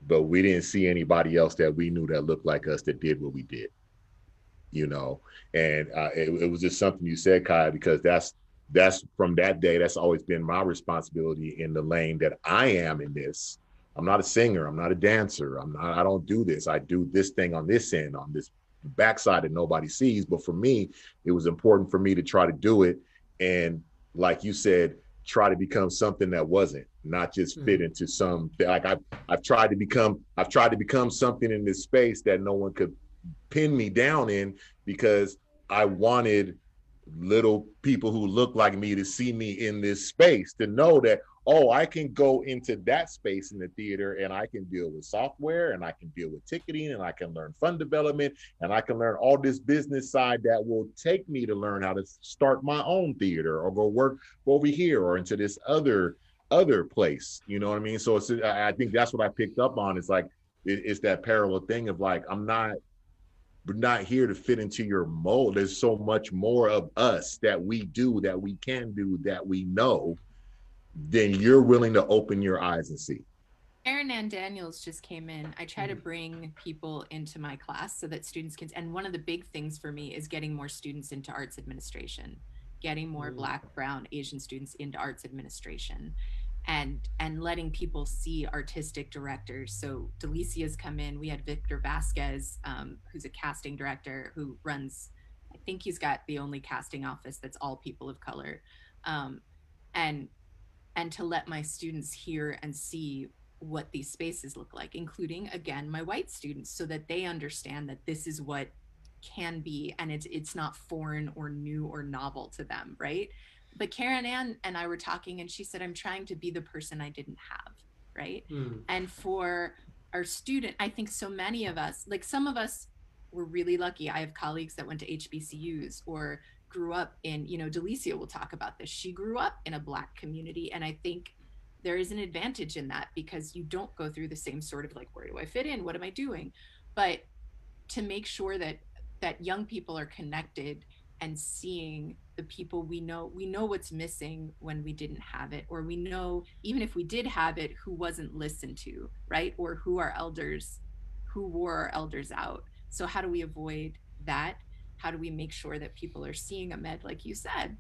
but we didn't see anybody else that we knew that looked like us that did what we did, you know? And it was just something you said, Kai, because that's from that day, that's always been my responsibility in the lane that I am in this. I'm not a singer, I'm not a dancer, I don't do this. I do this thing on this end, on this backside that nobody sees. But for me, it was important for me to try to do it. And like you said, try to become something that wasn't, not just fit into some, like I've tried to become something in this space that no one could pin me down in, because I wanted little people who look like me to see me in this space, to know that, oh, I can go into that space in the theater and I can deal with software and I can deal with ticketing and I can learn fund development and I can learn all this business side that will take me to learn how to start my own theater or go work over here or into this other place. You know what I mean? So I think that's what I picked up on. It's like, it's that parallel thing of like, we're not here to fit into your mold. There's so much more of us that we do, that we can do, that we know, then you're willing to open your eyes and see. Erin Ann Daniels just came in. I try to bring people into my class so that students can, and one of the big things for me is getting more students into arts administration, getting more Black, Brown, Asian students into arts administration, and letting people see artistic directors. So Delicia's come in. We had Victor Vasquez, who's a casting director who runs, I think he's got the only casting office that's all people of color. And to let my students hear and see what these spaces look like, including, again, my white students, so that they understand that this is what can be, and it's not foreign or new or novel to them, right? But Karen Ann and I were talking, and she said, I'm trying to be the person I didn't have, right? And for our student, I think so many of us, like some of us were really lucky. I have colleagues that went to HBCUs or grew up in, you know, Delicia will talk about this. She grew up in a Black community. And I think there is an advantage in that, because you don't go through the same sort of like, where do I fit in? What am I doing? But to make sure that young people are connected and seeing the people we know what's missing when we didn't have it, or we know, even if we did have it, who wasn't listened to, right? Or who wore our elders out. So how do we avoid that? How do we make sure that people are seeing, Ahmed, like you said,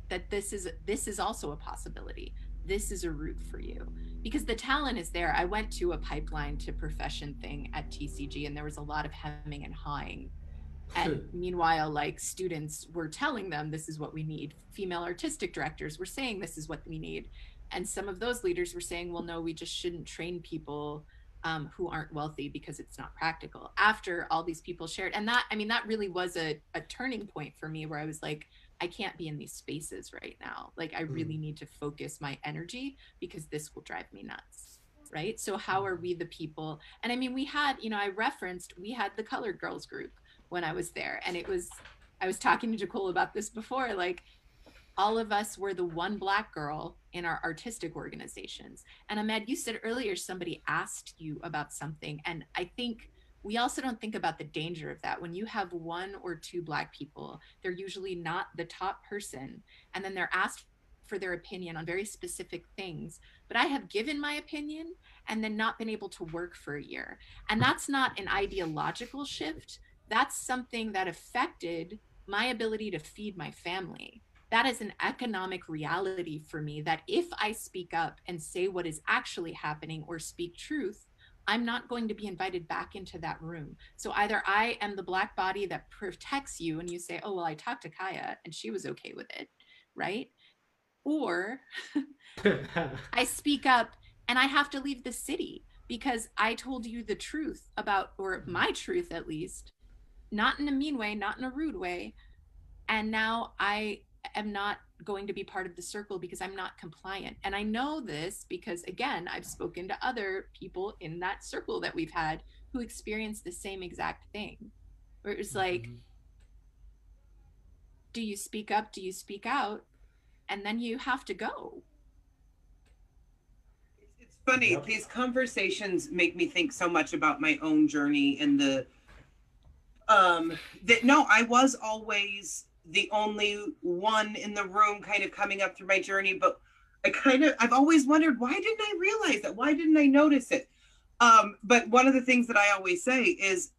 that this is also a possibility. This is a route for you, because the talent is there. I went to a pipeline to profession thing at TCG, and there was a lot of hemming and hawing. And meanwhile, like, students were telling them, this is what we need. Female artistic directors were saying, this is what we need. And some of those leaders were saying, well, no, we just shouldn't train people who aren't wealthy because it's not practical. After all these people shared, and that really was a turning point for me, where I was like, I can't be in these spaces right now. Like, I really need to focus my energy, because this will drive me nuts, right? So how are we the people? And I mean, we had the Colored Girls group when I was there, and I was talking to Nicole about this before, like, all of us were the one Black girl in our artistic organizations. And Ahmed, you said earlier somebody asked you about something, and I think we also don't think about the danger of that. When you have one or two Black people, they're usually not the top person, and then they're asked for their opinion on very specific things. But I have given my opinion and then not been able to work for a year. And that's not an ideological shift. That's something that affected my ability to feed my family. That is an economic reality for me, that if I speak up and say what is actually happening or speak truth, I'm not going to be invited back into that room. So either I am the Black body that protects you and you say, oh, well, I talked to Kaja and she was okay with it, right? Or I speak up and I have to leave the city because I told you the truth about, or my truth at least, not in a mean way, not in a rude way. And now I am not going to be part of the circle because I'm not compliant. And I know this because, again, I've spoken to other people in that circle that we've had who experienced the same exact thing, where it was like, do you speak up? Do you speak out? And then you have to go. It's funny, these conversations make me think so much about my own journey and that no, I was always the only one in the room kind of coming up through my journey, but I've always wondered, why didn't I realize that? Why didn't I notice it? But one of the things that I always say is,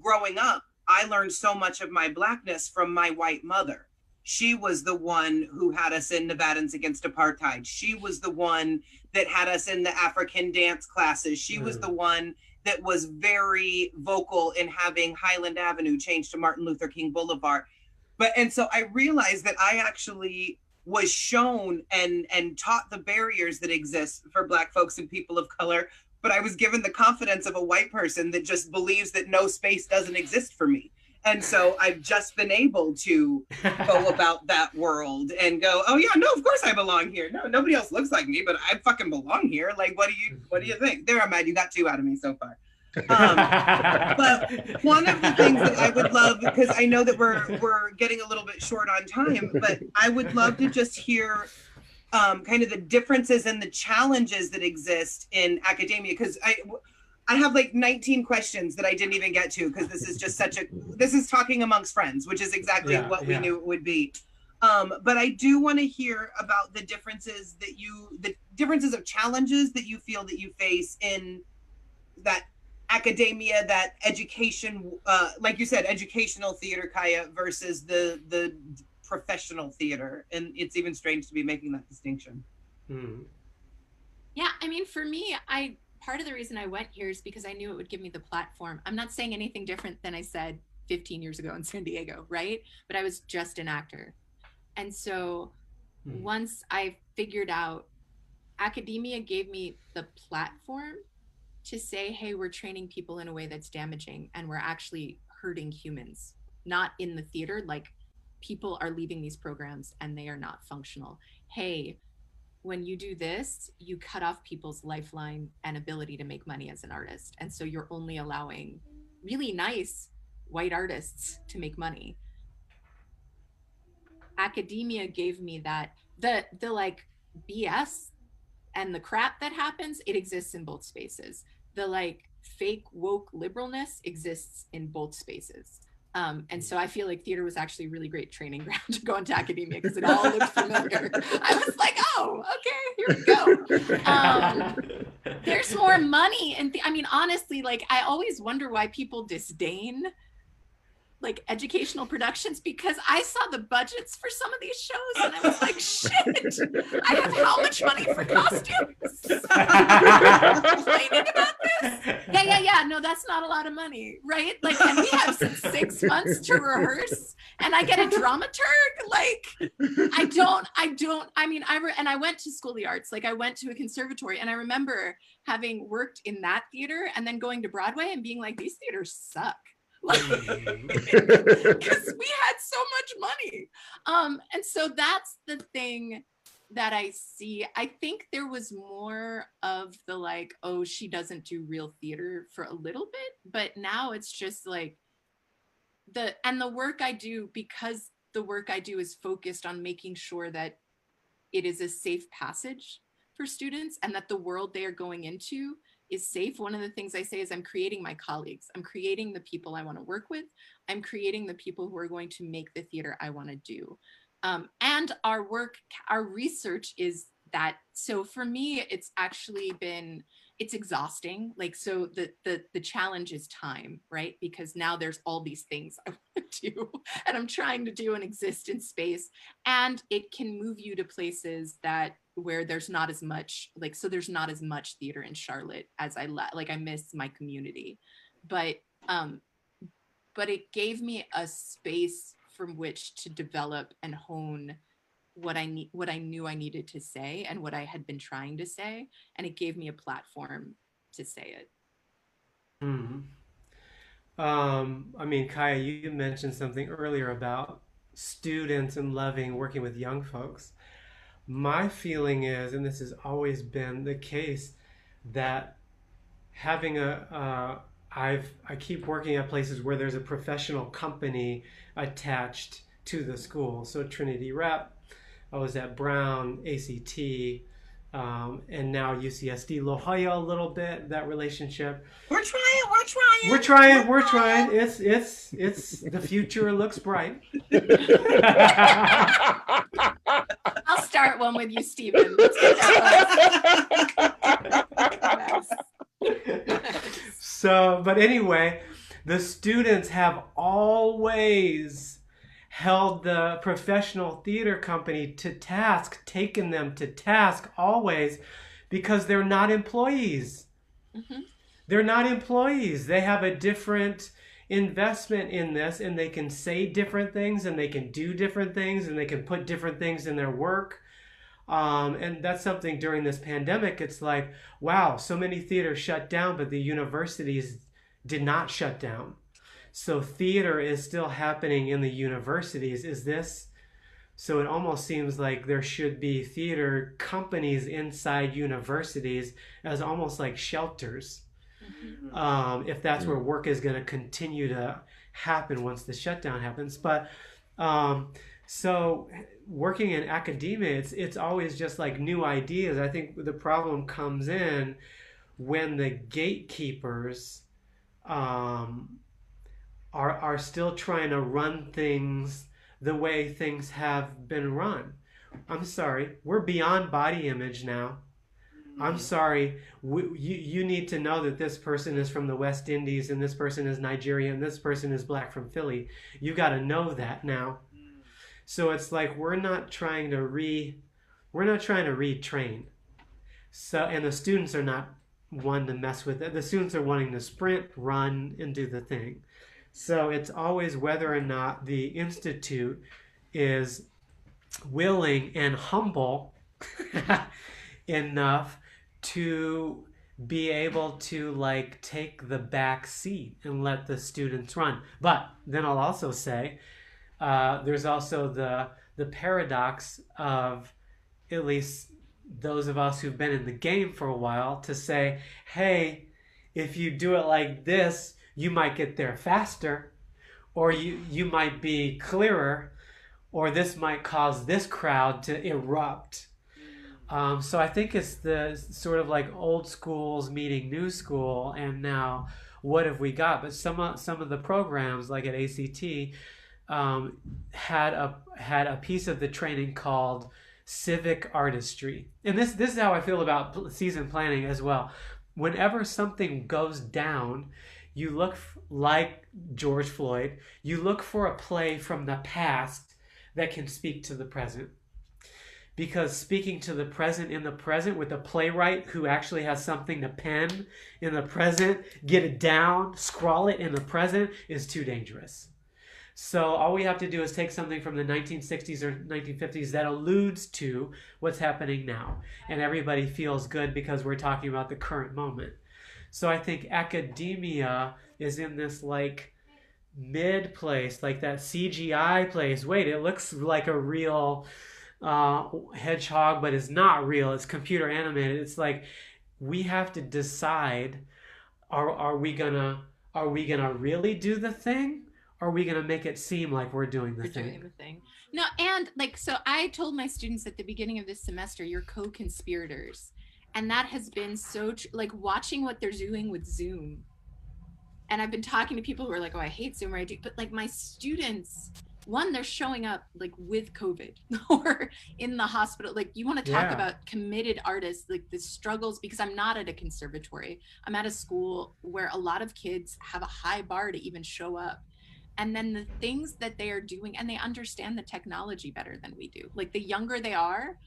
growing up, I learned so much of my Blackness from my white mother. She was the one who had us in Nevadans Against Apartheid. She was the one that had us in the African dance classes. She was the one that was very vocal in having Highland Avenue changed to Martin Luther King Boulevard. And so I realized that I actually was shown and taught the barriers that exist for Black folks and people of color, but I was given the confidence of a white person that just believes that no space doesn't exist for me. And so I've just been able to go about that world and go, oh yeah, no, of course I belong here. No, nobody else looks like me, but I fucking belong here. Like, what do you think? There, Ahmed, you got 2 out of me so far. But one of the things that I would love, because I know that we're getting a little bit short on time, but I would love to just hear kind of the differences and the challenges that exist in academia, because I have like 19 questions that I didn't even get to, because this is just this is talking amongst friends, which is exactly what we knew it would be. But I do want to hear about the differences of challenges that you feel that you face in that academia, that education, like you said, educational theater, Kaja, versus the professional theater. And it's even strange to be making that distinction. Yeah, I mean, for me, part of the reason I went here is because I knew it would give me the platform. I'm not saying anything different than I said 15 years ago in San Diego, right? But I was just an actor. And so once I figured out, academia gave me the platform to say, hey, we're training people in a way that's damaging and we're actually hurting humans, not in the theater. Like, people are leaving these programs and they are not functional. Hey, when you do this, you cut off people's lifeline and ability to make money as an artist. And so you're only allowing really nice white artists to make money. Academia gave me that, the like BS and the crap that happens, it exists in both spaces. The like fake woke liberalness exists in both spaces. And so I feel like theater was actually a really great training ground to go into academia because it all looked familiar. I was like, oh, okay, here we go. There's more money. And I mean, honestly, like, I always wonder why people disdain like educational productions, because I saw the budgets for some of these shows and I was like, shit, I have how much money for costumes? Complaining about this? Yeah. No, that's not a lot of money, right? Like, and we have 6 months to rehearse and I get a dramaturg. Like, I went to School of the Arts, like I went to a conservatory, and I remember having worked in that theater and then going to Broadway and being like, these theaters suck. Because we had so much money. And so that's the thing that I see. I think there was more of the like, oh, she doesn't do real theater for a little bit, but now it's just like the work I do, because the work I do is focused on making sure that it is a safe passage for students, and that the world they are going into is safe. One of the things I say is I'm creating my colleagues. I'm creating the people I want to work with. I'm creating the people who are going to make the theater I want to do. And our work, our research is that. So for me, it's actually been, it's exhausting. Like, so the challenge is time, right? Because now there's all these things I want to do and I'm trying to do and exist in space. And it can move you to places that where there's not as much, like, so there's not as much theater in Charlotte as I miss my community. But it gave me a space from which to develop and hone what I knew I needed to say and what I had been trying to say, and it gave me a platform to say it. Mm-hmm. I mean, Kaja, you mentioned something earlier about students and loving working with young folks. My feeling is, and this has always been the case, that having I keep working at places where there's a professional company attached to the school. So Trinity Rep, I was at Brown, ACT, and now UCSD La Jolla a little bit, that relationship. We're trying. It's the future looks bright. I'll start one with you, Stephen. Let's get that. So, but anyway, the students have always held the professional theater company to task, taken them to task always, because they're not employees. Mm-hmm. They're not employees. They have a different investment in this, and they can say different things, and they can do different things, and they can put different things in their work. And that's something during this pandemic, it's like, wow, so many theaters shut down, but the universities did not shut down. So theater is still happening in the universities. So it almost seems like there should be theater companies inside universities as almost like shelters. Mm-hmm. If that's where work is going to continue to happen once the shutdown happens. But so working in academia, it's always just like new ideas. I think the problem comes in when the gatekeepers are still trying to run things the way things have been run. I'm sorry, we're beyond body image now. I'm sorry, you need to know that this person is from the West Indies and this person is Nigerian and this person is black from Philly. You got to know that now. So it's like we're not trying to retrain. So, and the students are not one to mess with it. The students are wanting to sprint, run, and do the thing. So it's always whether or not the institute is willing and humble enough to be able to like take the back seat and let the students run. But then I'll also say there's also the paradox of, at least those of us who've been in the game for a while, to say, hey, if you do it like this, you might get there faster, or you might be clearer, or this might cause this crowd to erupt. So I think it's the sort of like old schools meeting new school, and now what have we got? But some of the programs, like at ACT, had a piece of the training called civic artistry. And this is how I feel about season planning as well. Whenever something goes down, you look like George Floyd, you look for a play from the past that can speak to the present. Because speaking to the present in the present with a playwright who actually has something to pen in the present, get it down, scrawl it in the present, is too dangerous. So all we have to do is take something from the 1960s or 1950s that alludes to what's happening now. And everybody feels good because we're talking about the current moment. So I think academia is in this like mid place, like that CGI place. Wait, it looks like a real hedgehog, but it's not real. It's computer animated. It's like we have to decide: are we gonna really do the thing? Or are we going to make it seem like we're doing the We're thing? doing the thing. No, and like, so I told my students at the beginning of this semester, you're co-conspirators. And that has been so, like watching what they're doing with Zoom. And I've been talking to people who are like, oh, I hate Zoom, or I do. But like my students, one, they're showing up like with COVID or in the hospital. Like you want to talk about committed artists, like the struggles, because I'm not at a conservatory. I'm at a school where a lot of kids have a high bar to even show up. And then the things that they are doing, and they understand the technology better than we do. Like the younger they are,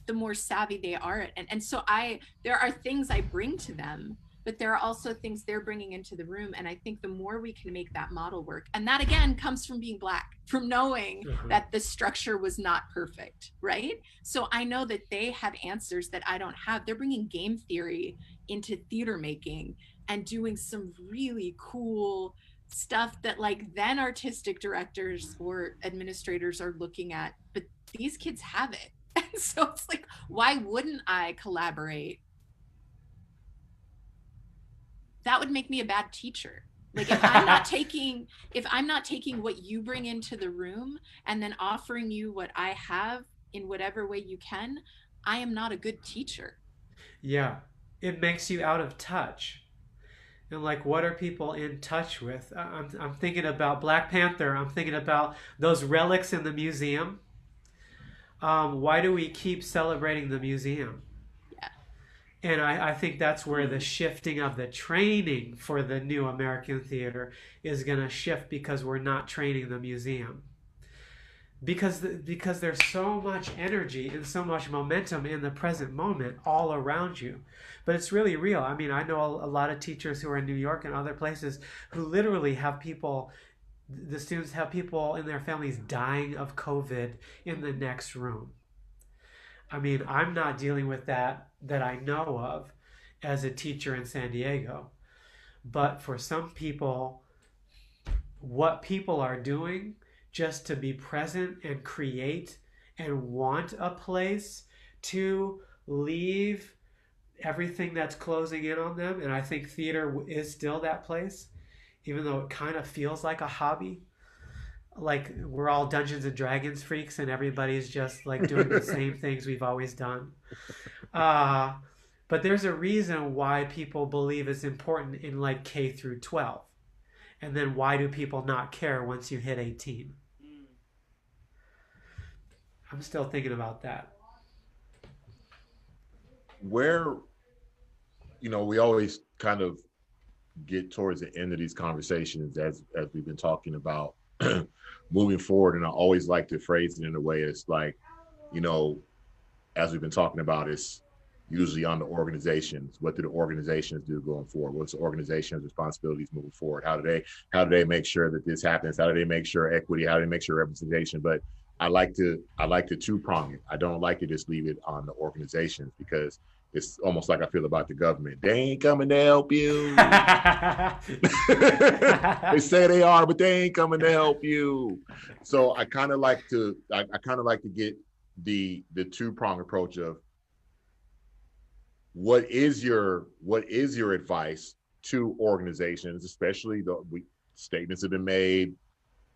the more savvy they are. And so there are things I bring to them, but there are also things they're bringing into the room. And I think the more we can make that model work, and that again comes from being Black, from knowing that the structure was not perfect, right? So I know that they have answers that I don't have. They're bringing game theory into theater making and doing some really cool stuff that like then artistic directors or administrators are looking at, but these kids have it. And so it's like, why wouldn't I collaborate? That would make me a bad teacher. Like if I'm not taking what you bring into the room and then offering you what I have in whatever way you can, I am not a good teacher. Yeah, it makes you out of touch. And like, what are people in touch with? I'm thinking about Black Panther. I'm thinking about those relics in the museum. Why do we keep celebrating the museum? Yeah. And I think that's where the shifting of the training for the new American theater is going to shift, because we're not training the museum. Because there's so much energy and so much momentum in the present moment all around you. But it's really real. I mean, I know a lot of teachers who are in New York and other places who literally have people, the students have people in their families dying of COVID in the next room. I mean, I'm not dealing with that I know of as a teacher in San Diego. But for some people, what people are doing just to be present and create and want a place to leave everything that's closing in on them. And I think theater is still that place, even though it kind of feels like a hobby. Like we're all Dungeons and Dragons freaks and everybody's just like doing the same things we've always done. But there's a reason why people believe it's important in like K through 12. And then why do people not care once you hit 18? I'm still thinking about that. Where, we always kind of get towards the end of these conversations as we've been talking about moving forward. And I always like to phrase it in a way it's like, as we've been talking about, it's usually on the organizations. What do the organizations do going forward? What's the organization's responsibilities moving forward? How do they make sure that this happens? How do they make sure equity? How do they make sure representation? But I like to two-prong it. I don't like to just leave it on the organizations, because it's almost like I feel about the government. They ain't coming to help you. They say they are, but they ain't coming to help you. So I kind of like to get the two-prong approach of what is your advice to organizations, especially statements have been made,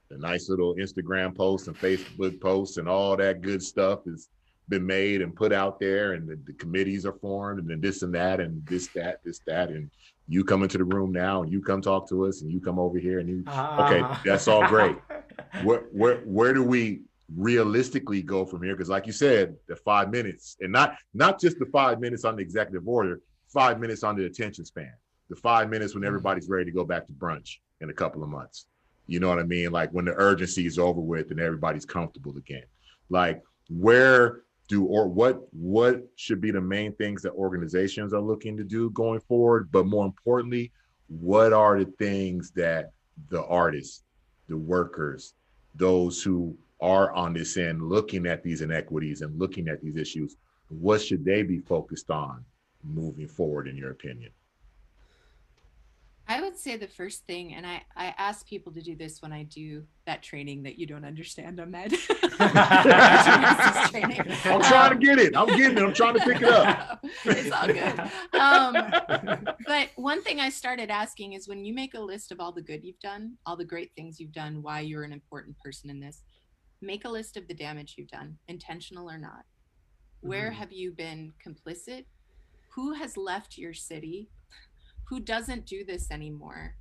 the nice little Instagram posts and Facebook posts and all that good stuff has been made and put out there, and the committees are formed, and then this and that and this, that, and you come into the room now and you come talk to us and you come over here and you, okay, that's all great. Where do we realistically go from here? Because like you said, the 5 minutes, and not just the 5 minutes on the executive order, 5 minutes on the attention span, the 5 minutes when everybody's ready to go back to brunch in a couple of months. You know what I mean? Like when the urgency is over with and everybody's comfortable again. Like what should be the main things that organizations are looking to do going forward? But more importantly, what are the things that the artists, the workers, those who are on this end looking at these inequities and looking at these issues, what should they be focused on moving forward, in your opinion? I would say the first thing, and I ask people to do this when I do that training that you don't understand, Ahmed. I'm trying to get it. I'm getting it. I'm trying to pick it up. It's all good. But one thing I started asking is, when you make a list of all the good you've done, all the great things you've done, why you're an important person in this, make a list of the damage you've done, intentional or not. Where have you been complicit? Who has left your city? Who doesn't do this anymore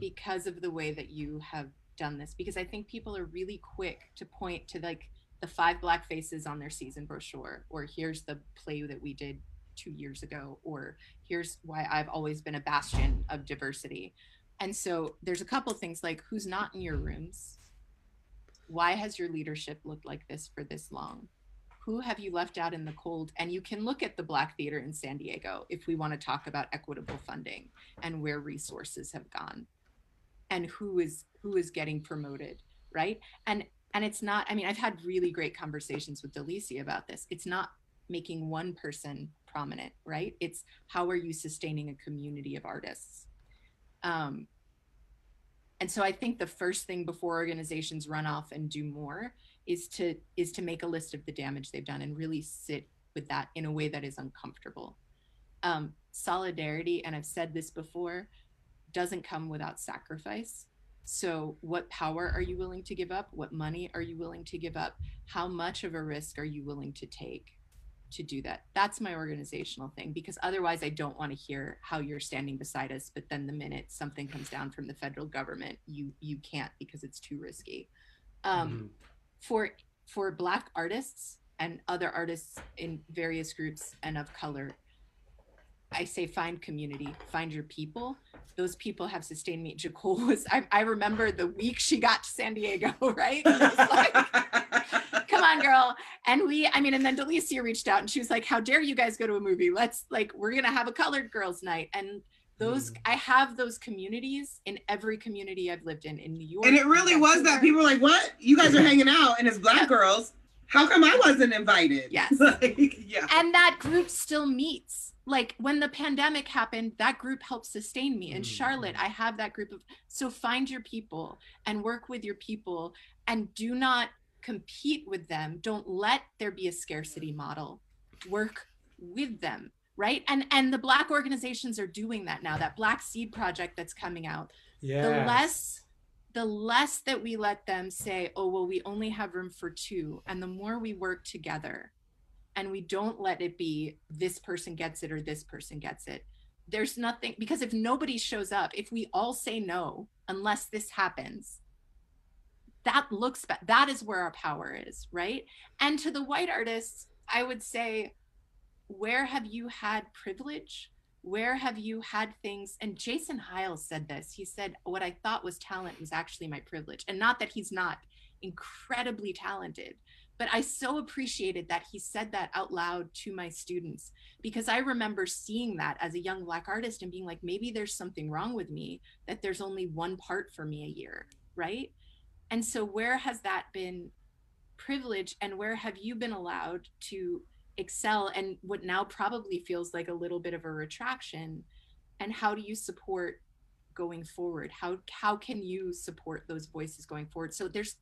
because of the way that you have done this? Because I think people are really quick to point to like the 5 Black faces on their season brochure, or here's the play that we did 2 years ago, or here's why I've always been a bastion of diversity. And so there's a couple things, like, who's not in your rooms? Why has your leadership looked like this for this long? Who have you left out in the cold? And you can look at the Black theater in San Diego if we want to talk about equitable funding and where resources have gone and who is getting promoted, right? And it's not, I mean, I've had really great conversations with Delisi about this. It's not making one person prominent, right? It's how are you sustaining a community of artists? And so I think the first thing before organizations run off and do more is to make a list of the damage they've done and really sit with that in a way that is uncomfortable. Solidarity, and I've said this before, doesn't come without sacrifice. So what power are you willing to give up? What money are you willing to give up? How much of a risk are you willing to take to do that? That's my organizational thing, because otherwise I don't want to hear how you're standing beside us, but then the minute something comes down from the federal government, you can't because it's too risky. For Black artists and other artists in various groups and of color, I say find community, find your people. Those people have sustained me. Jacole was, I remember the week she got to San Diego, right? It was like, come on, girl. And and then Delicia reached out and she was like, how dare you guys go to a movie? We're going to have a colored girls night. And those, I have those communities in every community I've lived in New York. And it really was that people were like, what? You guys are hanging out and it's Black girls. How come I wasn't invited? Yes. And that group still meets. Like when the pandemic happened, that group helped sustain me. In Charlotte, I have that group of, so find your people and work with your people and do not compete with them. Don't let there be a scarcity model. Work with them, right? And the Black organizations are doing that now. That Black Seed Project that's coming out. Yes. The less that we let them say, oh, well, we only have room for 2. And the more we work together and we don't let it be this person gets it or this person gets it. There's nothing, because if nobody shows up, if we all say no, unless this happens, that is where our power is, right? And to the white artists, I would say, where have you had privilege? Where have you had things? And Jason Hiles said this. He said, what I thought was talent was actually my privilege. And not that he's not incredibly talented, but I so appreciated that he said that out loud to my students, because I remember seeing that as a young Black artist and being like, maybe there's something wrong with me, that there's only one part for me a year, right? And so where has that been privilege, and where have you been allowed to excel, and what now probably feels like a little bit of a retraction? And how do you support going forward? How can you support those voices going forward? So there's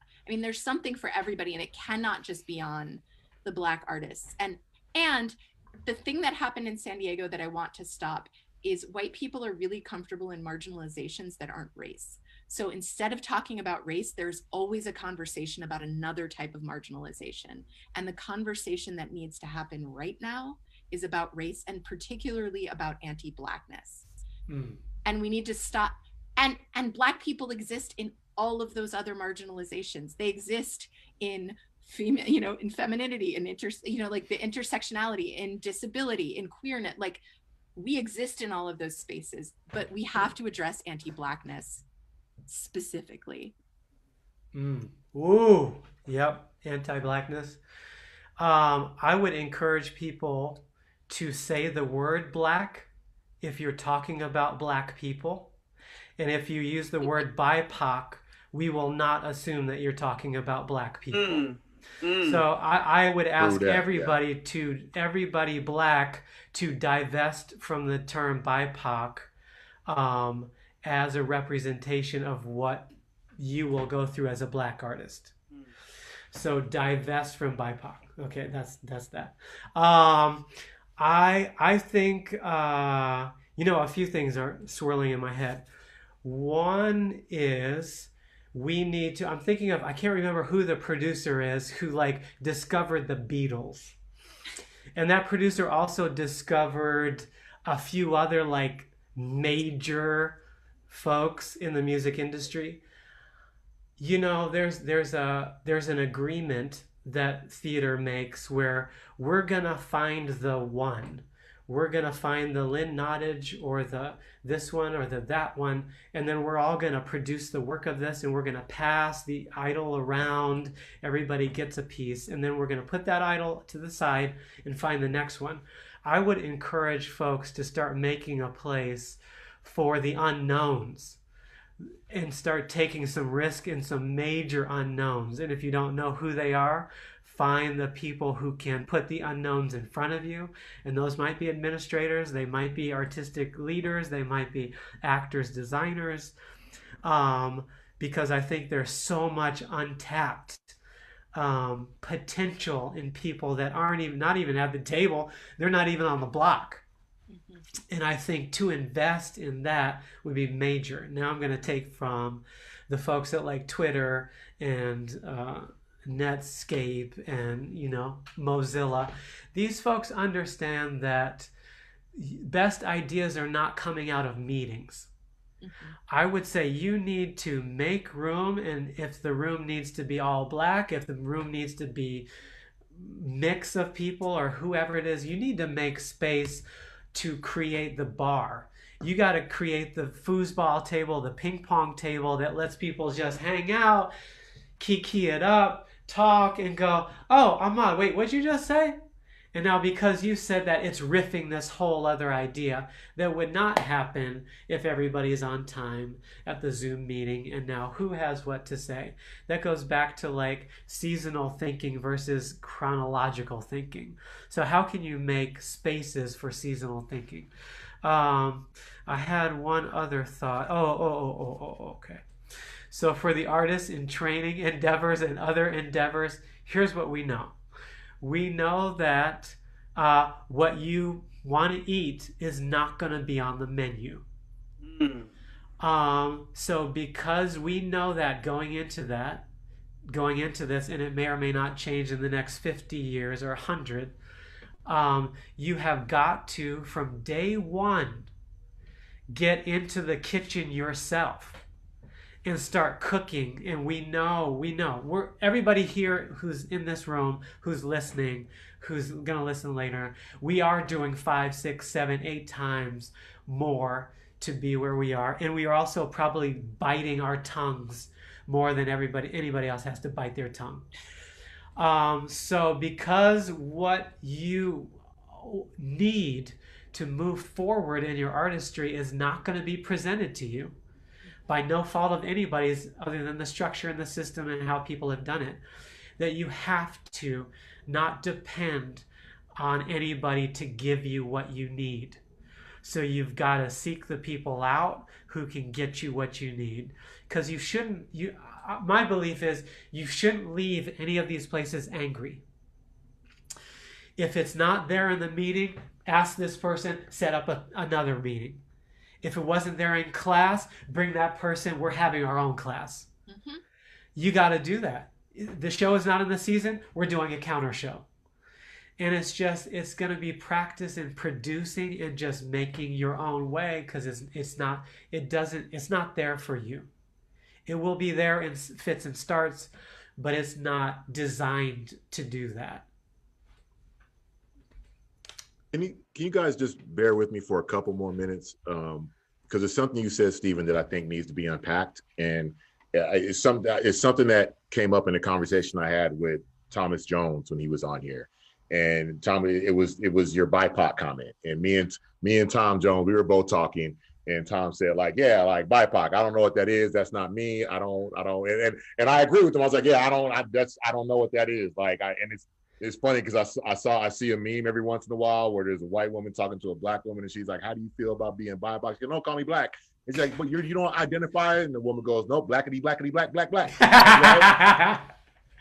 something for everybody, and it cannot just be on the Black artists. And the thing that happened in San Diego that I want to stop is white people are really comfortable in marginalizations that aren't race. So instead of talking about race, there's always a conversation about another type of marginalization. And the conversation that needs to happen right now is about race, and particularly about anti-Blackness. And we need to stop. And Black people exist in all of those other marginalizations. They exist in female, in femininity, in like the intersectionality, in disability, in queerness. Like, we exist in all of those spaces, but we have to address anti-Blackness specifically. Ooh, yep, anti-Blackness. I would encourage people to say the word Black if you're talking about Black people. And if you use the word BIPOC, we will not assume that you're talking about Black people. So I would ask everybody Black to divest from the term BIPOC as a representation of what you will go through as a Black artist. So divest from BIPOC. Okay, that's that. I think a few things are swirling in my head. One is we need to. I'm thinking of. I can't remember who the producer is who like discovered the Beatles, and that producer also discovered a few other like major folks in the music industry. There's an agreement that theater makes where we're gonna find the one. We're gonna find the Lynn Nottage or the this one or the that one, and then we're all gonna produce the work of this, and we're gonna pass the idol around. Everybody gets a piece, and then we're gonna put that idol to the side and find the next one. I would encourage folks to start making a place for the unknowns and start taking some risk in some major unknowns. And if you don't know who they are, find the people who can put the unknowns in front of you. And those might be administrators, they might be artistic leaders, they might be actors, designers, because I think there's so much untapped potential in people that aren't not even at the table. They're not even on the block. And I think to invest in that would be major. Now I'm going to take from the folks at like Twitter and Netscape and Mozilla. These folks understand that best ideas are not coming out of meetings. I would say you need to make room, and if the room needs to be all black, if the room needs to be mix of people or whoever it is, you need to make space to create the bar. You got to create the foosball table, the ping pong table that lets people just hang out, kiki it up, talk, and go, oh, Ahmad, wait, what'd you just say? And now because you said that, it's riffing this whole other idea that would not happen if everybody's on time at the Zoom meeting. And now who has what to say? That goes back to like seasonal thinking versus chronological thinking. So how can you make spaces for seasonal thinking? I had one other thought. Okay. So for the artists in training endeavors and other endeavors, here's what we know. We know that what you want to eat is not going to be on the menu. So because we know that going into this, and it may or may not change in the next 50 years or 100, you have got to, from day one, get into the kitchen yourself and start cooking. And we know everybody here who's in this room, who's listening, who's gonna listen later, we are doing 5, 6, 7, 8 times more to be where we are. And we are also probably biting our tongues more than anybody else has to bite their tongue. So because what you need to move forward in your artistry is not going to be presented to you by no fault of anybody's other than the structure and the system and how people have done it, that you have to not depend on anybody to give you what you need. So you've got to seek the people out who can get you what you need. Because my belief is you shouldn't leave any of these places angry. If it's not there in the meeting, ask this person, set up another meeting. If it wasn't there in class, bring that person. We're having our own class. Mm-hmm. You got to do that. The show is not in the season. We're doing a counter show. And it's going to be practice in producing and just making your own way, because it's not there for you. It will be there in fits and starts, but it's not designed to do that. Can you guys just bear with me for a couple more minutes? Because it's something you said, Stephen, that I think needs to be unpacked. And it's something that came up in a conversation I had with Thomas Jones when he was on here. And Tom, it was your BIPOC comment. And me and Tom Jones, we were both talking, and Tom said, like, yeah, like BIPOC, I don't know what that is. That's not me. I don't, and I agree with him. I was like, yeah, I don't know what that is. Like, it's funny because I see a meme every once in a while where there's a white woman talking to a black woman, and she's like, how do you feel about being BIPOC? She goes, don't call me black. It's like, but you don't identify. And the woman goes, no, blackity, blackity, black, black, black. Right?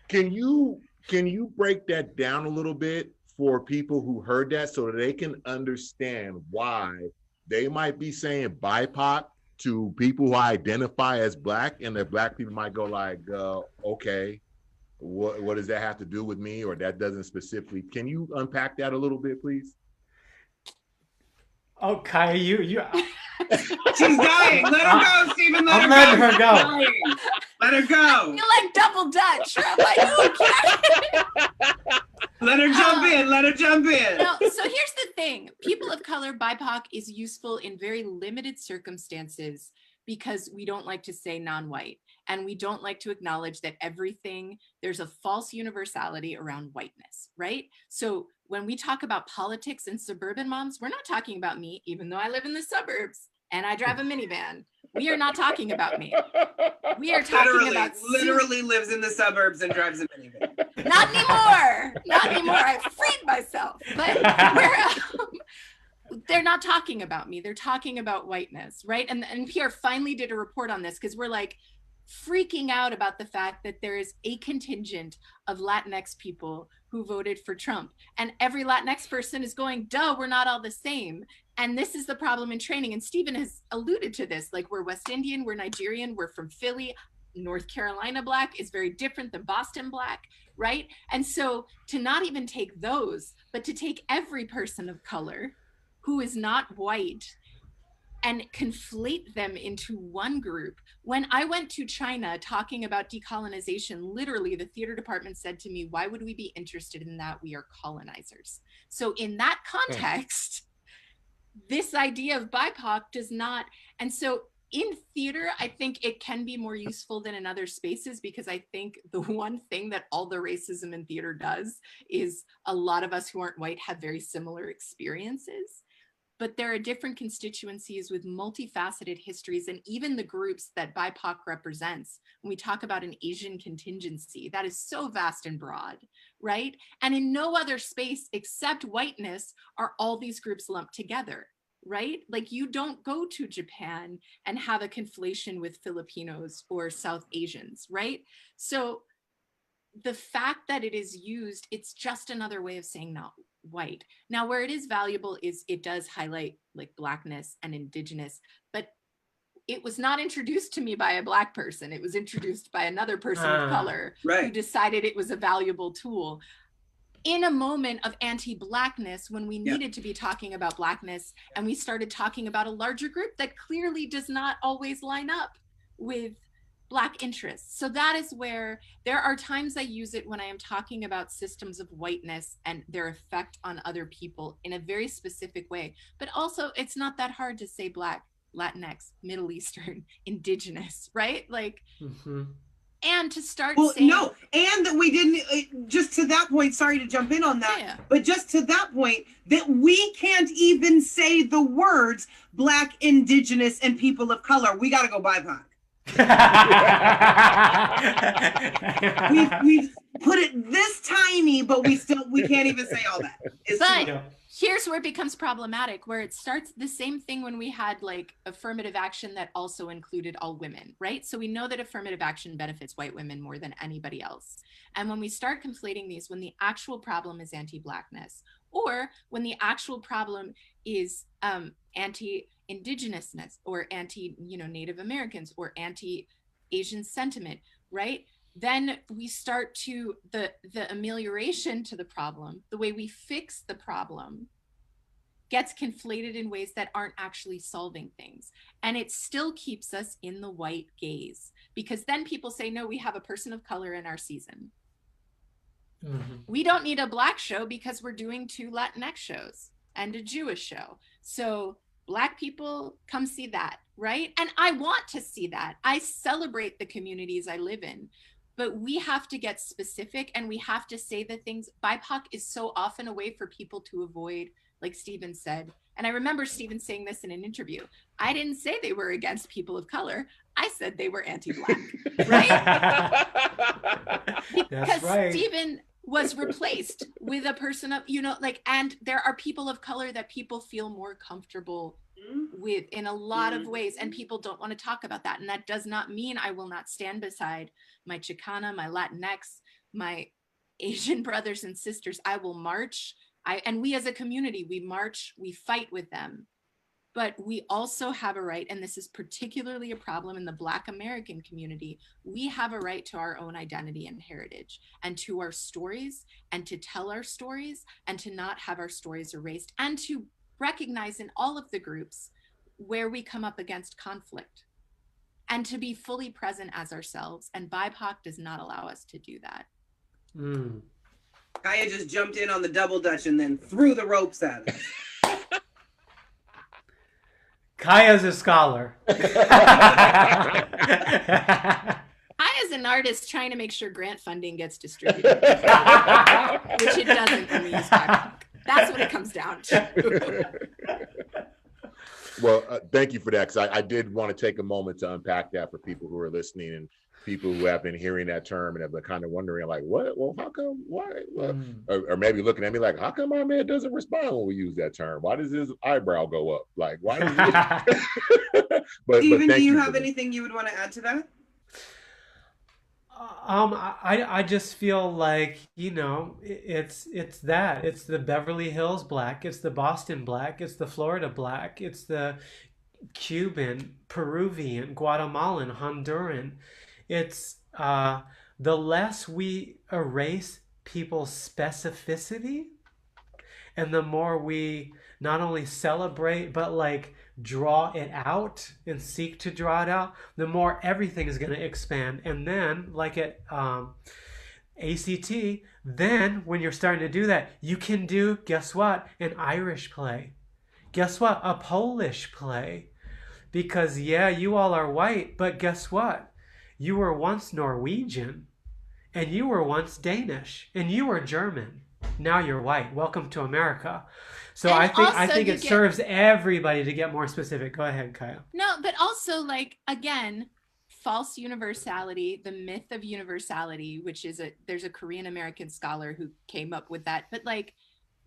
Can you break that down a little bit for people who heard that so that they can understand why they might be saying BIPOC to people who identify as Black, and that Black people might go like, okay, what does that have to do with me? Or that doesn't specifically. Can you unpack that a little bit, please? Oh, Kaja, you. She's dying. Let her go, Stephen. I'm letting her go. Dying. Let her go. You're like double Dutch. I'm like, okay. Let her jump in. Let her jump in. No, so here's the thing. People of color, BIPOC is useful in very limited circumstances because we don't like to say non-white. And we don't like to acknowledge that there's a false universality around whiteness, right? So when we talk about politics and suburban moms, we're not talking about me, even though I live in the suburbs and I drive a minivan. We are not talking about me. We are talking about literally lives in the suburbs and drives a minivan. Not anymore. Not anymore. I've freed myself. But they're not talking about me. They're talking about whiteness, right? And NPR finally did a report on this because we're like freaking out about the fact that there is a contingent of Latinx people who voted for Trump. And every Latinx person is going, duh, we're not all the same. And this is the problem in training. And Stephen has alluded to this, like we're West Indian, we're Nigerian, we're from Philly. North Carolina Black is very different than Boston Black, right? And so to not even take those, but to take every person of color who is not white and conflate them into one group. When I went to China talking about decolonization, literally the theater department said to me, why would we be interested in that? We are colonizers. So in that context, this idea of BIPOC does not, and so in theater, I think it can be more useful than in other spaces because I think the one thing that all the racism in theater does is a lot of us who aren't white have very similar experiences. But there are different constituencies with multifaceted histories, and even the groups that BIPOC represents, when we talk about an Asian contingency, that is so vast and broad, right? And in no other space except whiteness are all these groups lumped together, right? Like you don't go to Japan and have a conflation with Filipinos or South Asians, right? So the fact that it is used, it's just another way of saying not white. Now, where it is valuable is it does highlight like Blackness and Indigenous, but it was not introduced to me by a Black person. It was introduced by another person of color who decided it was a valuable tool. In a moment of anti-Blackness, when we needed to be talking about Blackness, and we started talking about a larger group that clearly does not always line up with Black interests. So that is where there are times I use it when I am talking about systems of whiteness and their effect on other people in a very specific way. But also, it's not that hard to say Black, Latinx, Middle Eastern, Indigenous, right? Like, and to start saying... no, and that we didn't, just to that point, sorry to jump in on that, but just to that point, that we can't even say the words Black, Indigenous, and people of color. We got to go BIPOC. we've put it this tiny, but we can't even say all that. But here's where it becomes problematic, where it starts the same thing when we had like affirmative action that also included all women, right? So we know that affirmative action benefits white women more than anybody else. And when we start conflating these, when the actual problem is anti-Blackness, or when the actual problem is anti-Indigenousness or anti-Native Americans or anti-Asian sentiment, right? Then we start to, the amelioration to the problem, the way we fix the problem gets conflated in ways that aren't actually solving things. And it still keeps us in the white gaze, because then people say, no, we have a person of color in our season. We don't need a Black show because we're doing 2 Latinx shows and a Jewish show. So Black people, come see that, right? And I want to see that. I celebrate the communities I live in, but we have to get specific and we have to say the things. BIPOC is so often a way for people to avoid, like Stephen said. And I remember Stephen saying this in an interview. I didn't say they were against people of color. I said they were anti-Black, right? Because right. Stephen was replaced with a person of, and there are people of color that people feel more comfortable with in a lot of ways, and people don't want to talk about that. And that does not mean I will not stand beside my Chicana, my Latinx, my Asian brothers and sisters. I will march And we as a community, we march, we fight with them. But we also have a right, and this is particularly a problem in the Black American community, we have a right to our own identity and heritage, and to our stories, and to tell our stories, and to not have our stories erased, and to recognize in all of the groups where we come up against conflict, and to be fully present as ourselves. And BIPOC does not allow us to do that. Kaja just jumped in on the double dutch and then threw the ropes at us. Kaja's a scholar. Kaja's an artist trying to make sure grant funding gets distributed, which it doesn't when we use BIPOC. That's what it comes down to. Well, thank you for that, because I did want to take a moment to unpack that for people who are listening and people who have been hearing that term and have been kind of wondering, like, what? Well, how come? Why? Or maybe looking at me like, how come our man doesn't respond when we use that term? Why does his eyebrow go up? Like, why does but Steven, but do you have anything you would want to add to that? I just feel like, you know, it's that. It's the Beverly Hills Black, it's the Boston Black, it's the Florida Black, it's the Cuban, Peruvian, Guatemalan, Honduran. It's the less we erase people's specificity, and the more we not only celebrate, but like draw it out and seek to draw it out, the more everything is going to expand. And then, like at ACT, then when you're starting to do that, you can do, guess what? An Irish play. Guess what? A Polish play. Because, yeah, you all are white, but guess what? You were once Norwegian, and you were once Danish, and you were German. Now you're white. Welcome to America. So And I think it serves everybody to get more specific. Go ahead, Kaja. No, but also, like, again, false universality, the myth of universality, which is there's a Korean American scholar who came up with that. But like,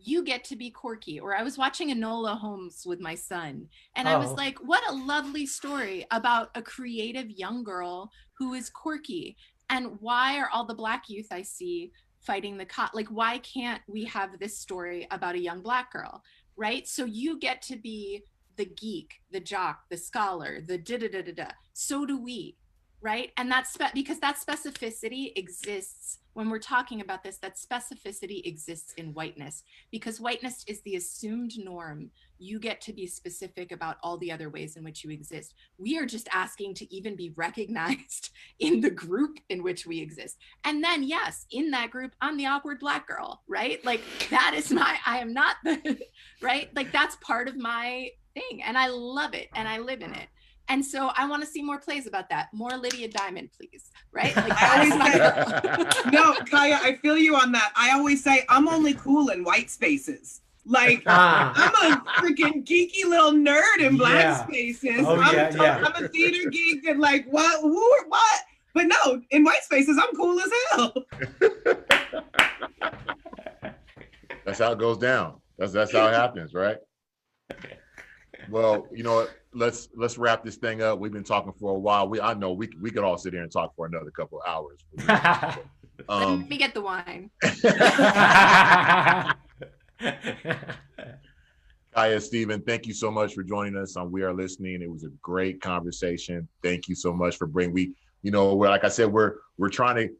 you get to be quirky. Or I was watching Enola Holmes with my son, and I was like, what a lovely story about a creative young girl who is quirky. And why are all the Black youth I see fighting the cop? Like, why can't we have this story about a young Black girl, right? So you get to be the geek, the jock, the scholar, the da-da-da-da-da. So do we, right? And that's because that specificity exists when we're talking about this. That specificity exists in whiteness, because whiteness is the assumed norm. You get to be specific about all the other ways in which you exist. We are just asking to even be recognized in the group in which we exist. And then, yes, in that group, I'm the awkward Black girl, right? Like, that is I am not the, right? Like, that's part of my thing, and I love it, and I live in it. And so I want to see more plays about that. More Lydia Diamond, please. Right? Like, that is my girl. No, Kaja, I feel you on that. I always say I'm only cool in white spaces. Like, I'm a freaking geeky little nerd in Black spaces. I'm a theater geek and like, what? But no, in white spaces, I'm cool as hell. That's how it goes down. That's how it happens, right? Well, you know what? Let's wrap this thing up. We've been talking for a while. I know we could all sit here and talk for another couple of hours. Let me get the wine. Kaja, Steven, thank you so much for joining us on We Are Listening. It was a great conversation. Thank you so much for bringing. Like I said, we're trying to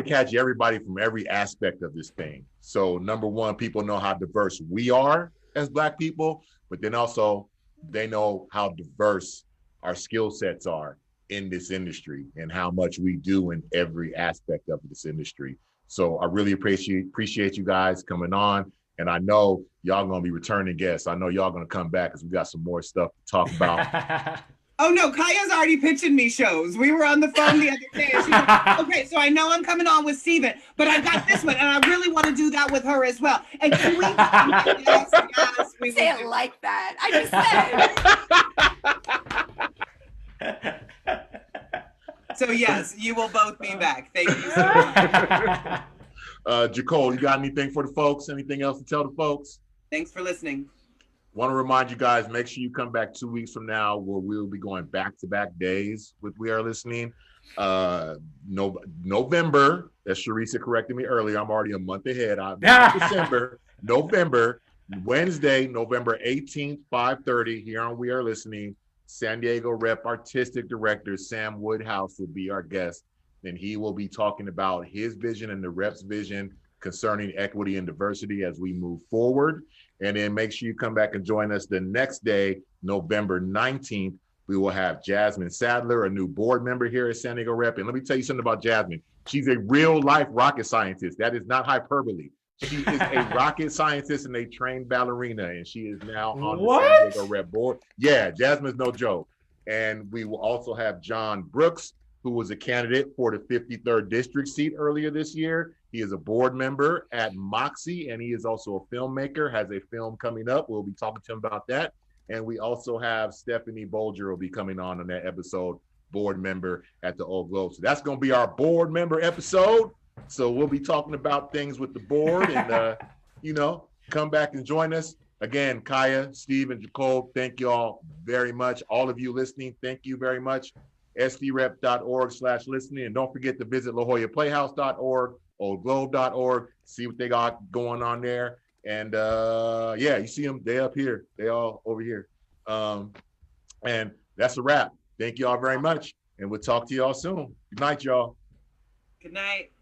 catch everybody from every aspect of this thing. So number one, people know how diverse we are as Black people, but then also they know how diverse our skill sets are in this industry and how much we do in every aspect of this industry. So I really appreciate you guys coming on. And I know y'all gonna be returning guests. I know y'all gonna come back because we got some more stuff to talk about. Oh no, Kaja's already pitching me shows. We were on the phone the other day. And she's like, okay, so I know I'm coming on with Steven, but I got this one, and I really want to do that with her as well. And can we? Yes, we say it like that. I just said. So yes, you will both be back. Thank you so much. Jacole, you got anything for the folks? Anything else to tell the folks? Thanks for listening. Want to remind you guys, make sure you come back 2 weeks from now where we'll be going back-to-back days with We Are Listening. November, as Sharisa corrected me earlier, I'm already a month ahead. I'm November, Wednesday, November 18th, 5:30 here on We Are Listening. San Diego Rep Artistic Director Sam Woodhouse will be our guest, and he will be talking about his vision and the Rep's vision concerning equity and diversity as we move forward. And then make sure you come back and join us the next day, November 19th. We will have Jasmine Sadler, a new board member here at San Diego Rep. And let me tell you something about Jasmine. She's a real life rocket scientist. That is not hyperbole. She is a rocket scientist and a trained ballerina, and she is now on the San Diego Rep board. Yeah, Jasmine's no joke. And we will also have John Brooks, who was a candidate for the 53rd district seat earlier this year. He is a board member at Moxie, and he is also a filmmaker, has a film coming up. We'll be talking to him about that. And we also have Stephanie Buescher will be coming on that episode, board member at the Old Globe. So that's going to be our board member episode. So we'll be talking about things with the board and, come back and join us. Again, Kaja, Steve, and Jacob, thank you all very much. All of you listening, thank you very much. sdrep.org/listening. And don't forget to visit lajollaplayhouse.org, oldglobe.org, see what they got going on there. And you see them, they up here, they all over here. And that's a wrap. Thank you all very much. And we'll talk to y'all soon. Good night, y'all. Good night.